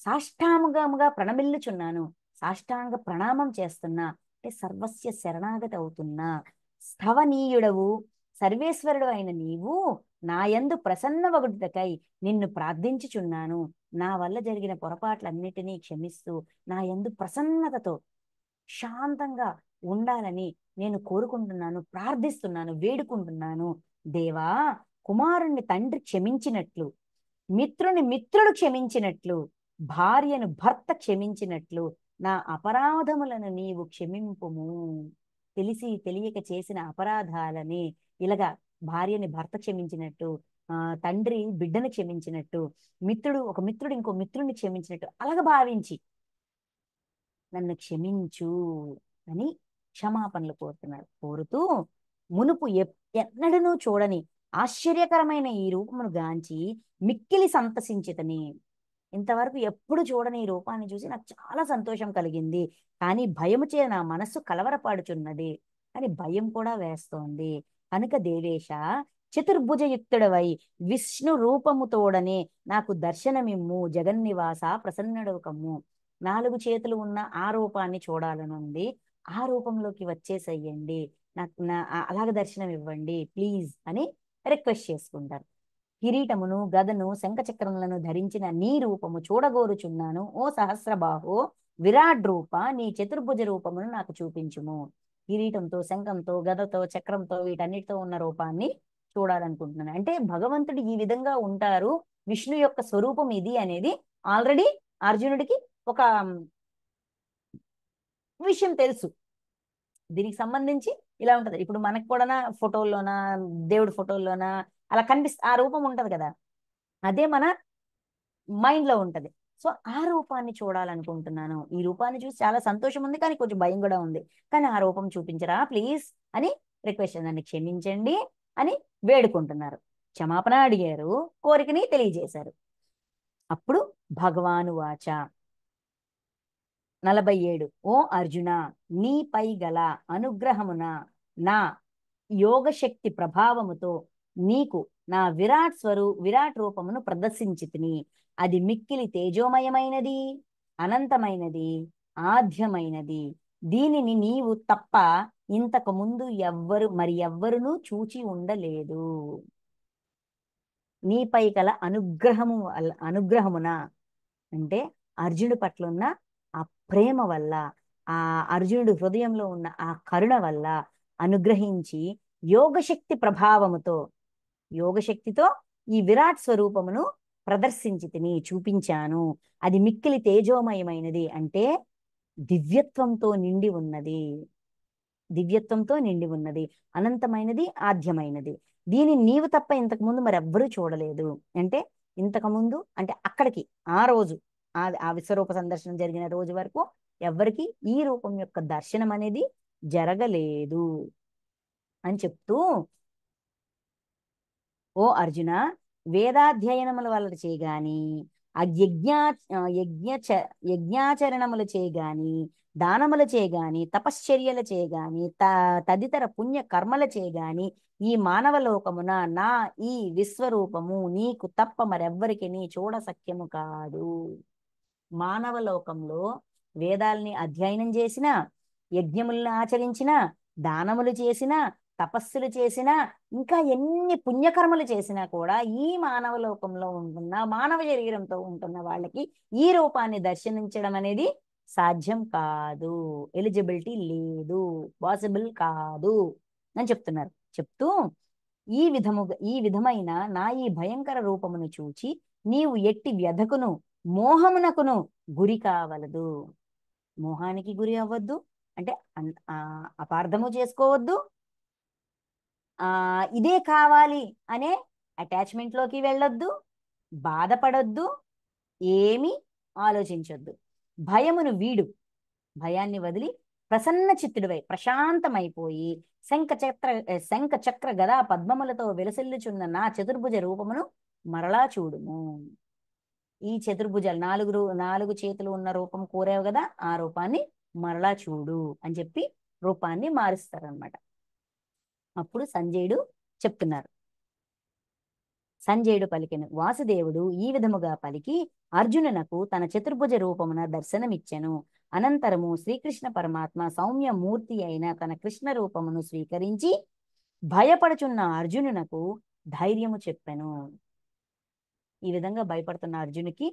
సాష్టాంగముగా ప్రణమిల్లుచున్నాను, సాష్టాంగ ప్రణామం చేస్తున్నా, అంటే సర్వస్య శరణాగతి అవుతున్నా. స్థవనీయుడవు, సర్వేశ్వరుడు అయిన నీవు నాయందు ప్రసన్నవగుటకై నిన్ను ప్రార్థించుచున్నాను. నా వల్ల జరిగిన పొరపాట్లన్నిటినీ క్షమిస్తూ నా యందు ప్రసన్నతతో శాంతంగా ఉండాలని నేను కోరుకుంటున్నాను, ప్రార్థిస్తున్నాను, వేడుకుంటున్నాను. దేవా, కుమారుణ్ణి తండ్రి క్షమించినట్లు, మిత్రుడు క్షమించినట్లు, భార్యను భర్త క్షమించినట్లు నా అపరాధములను నీవు క్షమింపుము. తెలిసి తెలియక చేసిన అపరాధాలని ఇలాగా భార్యని భర్త క్షమించినట్టు, తండ్రి బిడ్డను క్షమించినట్టు, ఒక మిత్రుడు ఇంకో మిత్రుడిని క్షమించినట్టు అలాగ భావించి నన్ను క్షమించు అని క్షమాపణలు కోరుతూ మునుపు ఎన్నడనూ చూడని ఆశ్చర్యకరమైన ఈ రూపమును గాంచి మిక్కిలి సంతసించితని. ఇంతవరకు ఎప్పుడు చూడని ఈ రూపాన్ని చూసి నాకు చాలా సంతోషం కలిగింది, కానీ భయముచే నా మనస్సు కలవరపాడుచున్నది అని భయం కూడా వేస్తోంది. కనుక దేవేశ, చతుర్భుజయుక్తుడవై విష్ణు రూపముతోడనే నాకు దర్శనమిమ్ము, జగన్నివాస ప్రసన్నుడవు కమ్ము. 4 చేతులు ఉన్న ఆ రూపాన్ని చూడాలనుంది, ఆ రూపంలోకి వచ్చేసయ్యండి, నాకు అలాగ దర్శనం ఇవ్వండి ప్లీజ్ అని రిక్వెస్ట్ చేసుకుంటారు. కిరీటమును గదను శంఖచక్రములను ధరించిన నీ రూపము చూడగోరుచున్నాను. ఓ సహస్రబాహో విరాట్ రూప, నీ చతుర్భుజ రూపమును నాకు చూపించుము. కిరీటంతో, శంఖంతో, గదతో, చక్రంతో, వీటన్నిటితో ఉన్న రూపాన్ని చూడాలనుకుంటున్నాను. అంటే భగవంతుడు ఈ విధంగా ఉంటారు, విష్ణు యొక్క స్వరూపం ఇది అనేది ఆల్రెడీ అర్జునుడికి ఒక విషయం తెలుసు. దీనికి సంబంధించి ఇలా ఉంటది. ఇప్పుడు మనకు కూడా ఫోటోల్లోనా, దేవుడి ఫోటోల్లోనా అలా ఆ రూపం ఉంటది కదా, అదే మన మైండ్ లో ఉంటది. సో ఆ రూపాన్ని చూడాలనుకుంటున్నాను. ఈ రూపాన్ని చూసి చాలా సంతోషం ఉంది, కానీ కొంచెం భయం కూడా ఉంది. కానీ ఆ రూపం చూపించరా ప్లీజ్ అని రిక్వెస్ట్, నన్ను క్షమించండి అని వేడుకుంటున్నారు. క్షమాపణ అడిగారు, కోరికని తెలియజేశారు. అప్పుడు భగవాను వాచ 47. ఓ అర్జున, నీపై గల అనుగ్రహమున నా యోగశక్తి ప్రభావముతో నీకు నా విరాట్ రూపమును ప్రదర్శించితిని. అది మిక్కిలి తేజోమయమైనది, అనంతమైనది, ఆద్యమైనది. దీనిని నీవు తప్ప ఇంతకు ముందు ఎవ్వరునూ చూచి ఉండలేదు. నీపై గల అనుగ్రహమున అంటే అర్జునుడి పట్ల ఉన్న ఆ ప్రేమ వల్ల, ఆ అర్జునుడి హృదయంలో ఉన్న ఆ కరుణ వల్ల అనుగ్రహించి యోగశక్తి ప్రభావముతో, యోగశక్తితో ఈ విరాట్ స్వరూపమును ప్రదర్శించితిని, చూపించాను. అది మిక్కిలి తేజోమయమైనది అంటే దివ్యత్వంతో నిండి ఉన్నది, దివ్యత్వంతో నిండి ఉన్నది, అనంతమైనది, ఆద్యమైనది. దీన్ని నీవు తప్ప ఇంతకు ముందు మరి ఎవ్వరూ చూడలేదు. అంటే ఇంతకు ముందు అంటే అక్కడికి ఆ రోజు, ఆ విశ్వరూప సందర్శనం జరిగిన రోజు వరకు ఎవ్వరికి ఈ రూపం యొక్క దర్శనం అనేది జరగలేదు అని చెప్తూ, ఓ అర్జున, వేదాధ్యయనముల వల్ల చేయగాని, ఆ యజ్ఞాచరణములు చేయగాని, దానములు చేయగాని, తపశ్చర్యలు చేయగాని, తదితర పుణ్య కర్మలు చేయగాని ఈ మానవ లోకమున నా ఈ విశ్వరూపము నీకు తప్ప మరెవ్వరికి నీ చూడ సఖ్యము కాదు. మానవ లోకంలో వేదాల్ని అధ్యయనం చేసిన, యజ్ఞములను ఆచరించిన, దానములు చేసిన, తపస్సులు చేసిన, ఇంకా ఎన్ని పుణ్యకర్మలు చేసినా కూడా ఈ మానవ లోకంలో ఉంటున్న, మానవ శరీరంతో ఉంటున్న వాళ్ళకి ఈ రూపాన్ని దర్శించడం అనేది సాధ్యం కాదు, ఎలిజిబిలిటీ లేదు, పాసిబుల్ కాదు అని చెప్తున్నారు. చెప్తూ ఈ విధమైన నా ఈ భయంకర రూపమును చూచి నీవు ఎట్టి వ్యధకును మోహమునకును గురి కావలదు. మోహానికి గురి అవ్వద్దు, అంటే అపార్థము చేసుకోవద్దు, ఇదే కావాలి అనే అటాచ్మెంట్ లోకి వెళ్ళొద్దు, బాధపడొద్దు, ఏమి ఆలోచించొద్దు. భయమును వీడు, భయాన్ని వదిలి ప్రసన్న చిత్తుడివై ప్రశాంతమైపోయి శంఖ చక్ర గదా పద్మములతో వెలసిల్లుచున్న నా చతుర్భుజ రూపమును మరలా చూడుము. ఈ చతుర్భుజాలు, నాలుగు చేతులు ఉన్న రూపం కోరావు కదా, ఆ రూపాన్ని మరలా చూడు అని చెప్పి రూపాన్ని మారుస్తారనమాట. అప్పుడు సంజయుడు చెప్తున్నారు. సంజయుడు పలికెను, వాసుదేవుడు ఈ విధముగా పలికి అర్జునునకు తన చతుర్భుజ రూపమున దర్శనమిచ్చెను. అనంతరము శ్రీకృష్ణ పరమాత్మ సౌమ్య మూర్తి అయిన తన కృష్ణ రూపమును స్వీకరించి భయపడుచున్న అర్జునునకు ధైర్యము చెప్పెను. ఈ విధంగా భయపడుతున్న అర్జునికి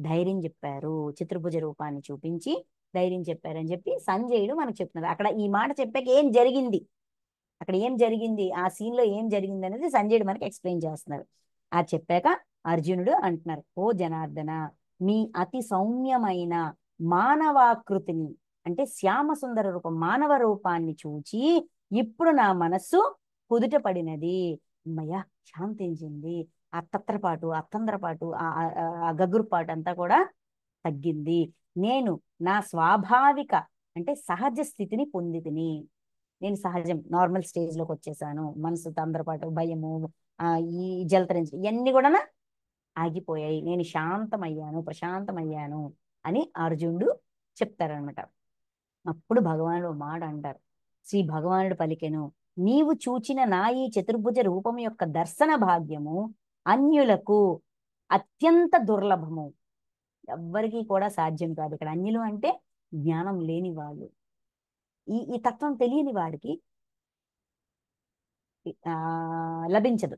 ధైర్యం చెప్పారు, చతుర్భుజ రూపాన్ని చూపించి ధైర్యం చెప్పారని చెప్పి సంజయుడు మనకు చెప్తున్నారు. అక్కడ ఈ మాట చెప్పాక ఏం జరిగింది, అక్కడ ఏం జరిగింది, ఆ సీన్ లో ఏం జరిగింది అనేది సంజయుడు మనకి ఎక్స్ప్లెయిన్ చేస్తున్నారు. అది చెప్పాక అర్జునుడు అంటున్నారు, ఓ జనార్దన, మీ అతి సౌమ్యమైన మానవాకృతిని అంటే శ్యామ సుందర రూపం, మానవ రూపాన్ని చూచి ఇప్పుడు నా మనస్సు కుదుట పడినది, అమ్మయ్య శాంతించింది, ఆ తత్రపాటు, ఆ తొందరపాటు, ఆ గగురుపాటు అంతా కూడా తగ్గింది. నేను నా స్వాభావిక అంటే సహజ స్థితిని పొందితిని. నేను సహజం నార్మల్ స్టేజ్ లోకి వచ్చేసాను. మనసు తొందరపాటు, భయము, ఈ జలతరించడం ఇవన్నీ కూడా ఆగిపోయాయి. నేను శాంతమయ్యాను, ప్రశాంతమయ్యాను అని అర్జునుడు చెప్తారనమాట. అప్పుడు భగవానుడు మాట అంటారు. శ్రీ భగవానుడు పలికెను, నీవు చూచిన నా ఈ చతుర్భుజ రూపం యొక్క దర్శన భాగ్యము అన్యులకు అత్యంత దుర్లభము, ఎవ్వరికీ కూడా సాధ్యం కాదు. ఇక్కడ అన్యులు అంటే జ్ఞానం లేని వాళ్ళు, ఈ తత్వం తెలియని వారికి లభించదు.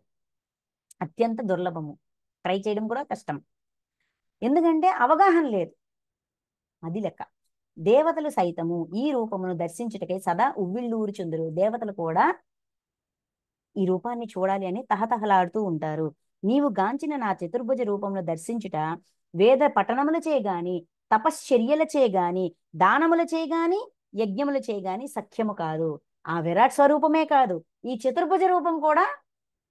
అత్యంత దుర్లభము. ట్రై చేయడం కూడా కష్టం. ఎందుకంటే అవగాహన లేదు. అది లెక్క. దేవతలు సైతము ఈ రూపమును దర్శించుటకై సదా ఉవ్విళ్ళూరుచుందురు. దేవతలు కూడా ఈ రూపాన్ని చూడాలి అని తహతహలాడుతూ ఉంటారు. నీవు గాంచిన నా చతుర్భుజ రూపమును దర్శించుట వేద పఠనముల చేయగాని, తపశ్చర్యల చేయగాని, దానముల చేయగాని, యజ్ఞముల చేయగాని సఖ్యము కాదు. ఆ విరాట్ స్వరూపమే కాదు, ఈ చతుర్భుజ రూపం కూడా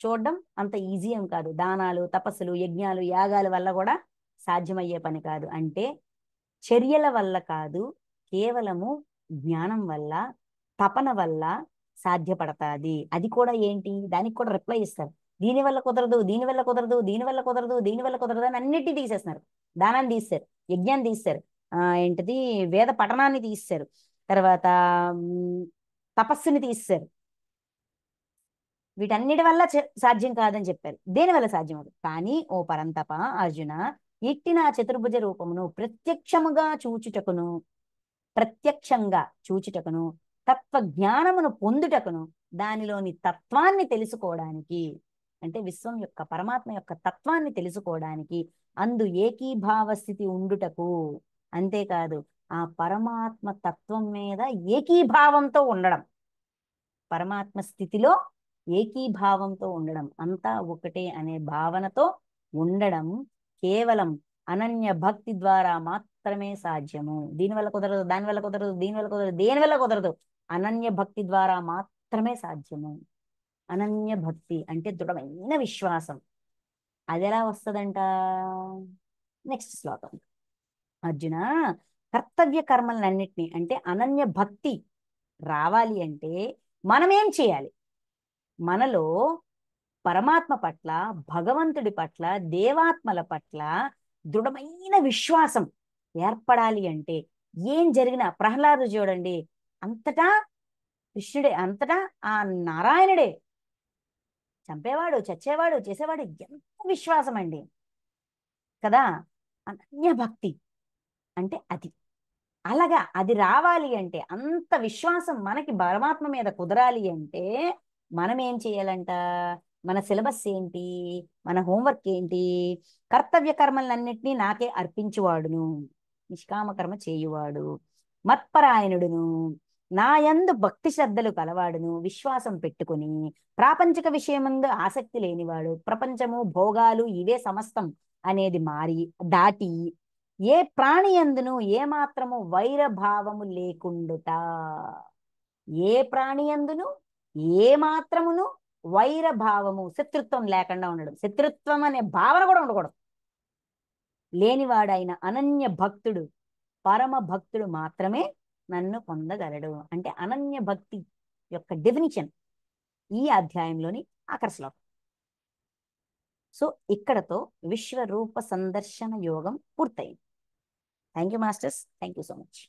చూడడం అంత ఈజీ ఏం కాదు. దానాలు, తపస్సులు, యజ్ఞాలు, యాగాల వల్ల కూడా సాధ్యమయ్యే పని కాదు. అంటే చర్యల వల్ల కాదు, కేవలము జ్ఞానం వల్ల, తపన వల్ల సాధ్యపడతాది. అది కూడా ఏంటి, దానికి కూడా రిప్లై ఇస్తారు. దీనివల్ల కుదరదు, దీనివల్ల కుదరదు, దీనివల్ల కుదరదు, దీనివల్ల కుదరదు అని అన్నిటినీ తీసేస్తున్నారు. దానాన్ని తీస్తారు, యజ్ఞాన్ని తీస్తారు, ఏంటిది వేద పఠనాన్ని తీస్తారు, తర్వాత తపస్సుని తీస్తారు. వీటన్నిటి వల్ల సాధ్యం కాదని చెప్పారు. దేనివల్ల సాధ్యం అవుతుంది? కానీ ఓ పరంతప అర్జున, ఇట్టి నా చతుర్భుజ రూపమును ప్రత్యక్షంగా చూచుటకును తత్వ జ్ఞానమును పొందుటకును, దానిలోని తత్వాన్ని తెలుసుకోవడానికి, అంటే విశ్వం యొక్క పరమాత్మ యొక్క తత్వాన్ని తెలుసుకోవడానికి, అందు ఏకీభావ స్థితి ఉండుటకు, అంతేకాదు ఆ పరమాత్మ తత్వం మీద ఏకీభావంతో ఉండడం, పరమాత్మ స్థితిలో ఏకీభావంతో ఉండడం, అంతా ఒకటే అనే భావనతో ఉండడం కేవలం అనన్య భక్తి ద్వారా మాత్రమే సాధ్యము. దీనివల్ల కుదరదు, దానివల్ల కుదరదు, దీనివల్ల కుదరదు, దేనివల్ల కుదరదు. అనన్య భక్తి ద్వారా మాత్రమే సాధ్యము. అనన్య భక్తి అంటే దృఢమైన విశ్వాసం. అది ఎలా వస్తుందంట? నెక్స్ట్ శ్లోకం. అర్జున, కర్తవ్య కర్మలన్నిటినీ, అంటే అనన్య భక్తి రావాలి అంటే మనం ఏం చేయాలి? మనలో పరమాత్మ పట్ల, భగవంతుడి పట్ల, దేవాత్మల పట్ల దృఢమైన విశ్వాసం ఏర్పడాలి అంటే ఏం జరిగినా, ప్రహ్లాదు చూడండి, అంతటా కృష్ణుడే, అంతటా ఆ నారాయణుడే, చంపేవాడు, చచ్చేవాడు, చేసేవాడు. ఎంత విశ్వాసం అండి కదా! అనన్య భక్తి అంటే అది. అలాగా అది రావాలి అంటే, అంత విశ్వాసం మనకి పరమాత్మ మీద కుదరాలి అంటే మనం ఏం చేయాలంట? మన సిలబస్ ఏంటి, మన హోంవర్క్ ఏంటి? కర్తవ్య కర్మలన్నింటినీ నాకే అర్పించువాడును, నిష్కామ కర్మ చేయువాడు, మత్పరాయణుడును, నా యందు భక్తి శ్రద్ధలు కలవాడును, విశ్వాసం పెట్టుకుని ప్రాపంచిక విషయమందు ఆసక్తి లేనివాడు, ప్రపంచము భోగాలు ఇవే సమస్తం అనేది దాటి ఏ ప్రాణి యందును ఏ మాత్రము వైరభావము లేకుండుట. ఏ ప్రాణి యందును ఏ మాత్రమును వైరభావము, శత్రుత్వం లేకుండా ఉండడం. శత్రుత్వం అనే భావన కూడా ఉండకూడదు. లేనివాడైన అనన్య భక్తుడు, పరమ భక్తుడు మాత్రమే నన్ను పొందగలడు. అంటే అనన్య భక్తి యొక్క డెఫినిషన్ ఈ అధ్యాయంలోని ఆఖరి శ్లోకం. సో ఇక్కడతో విశ్వరూప సందర్శన యోగం పూర్తయింది. Thank you masters, thank you so much.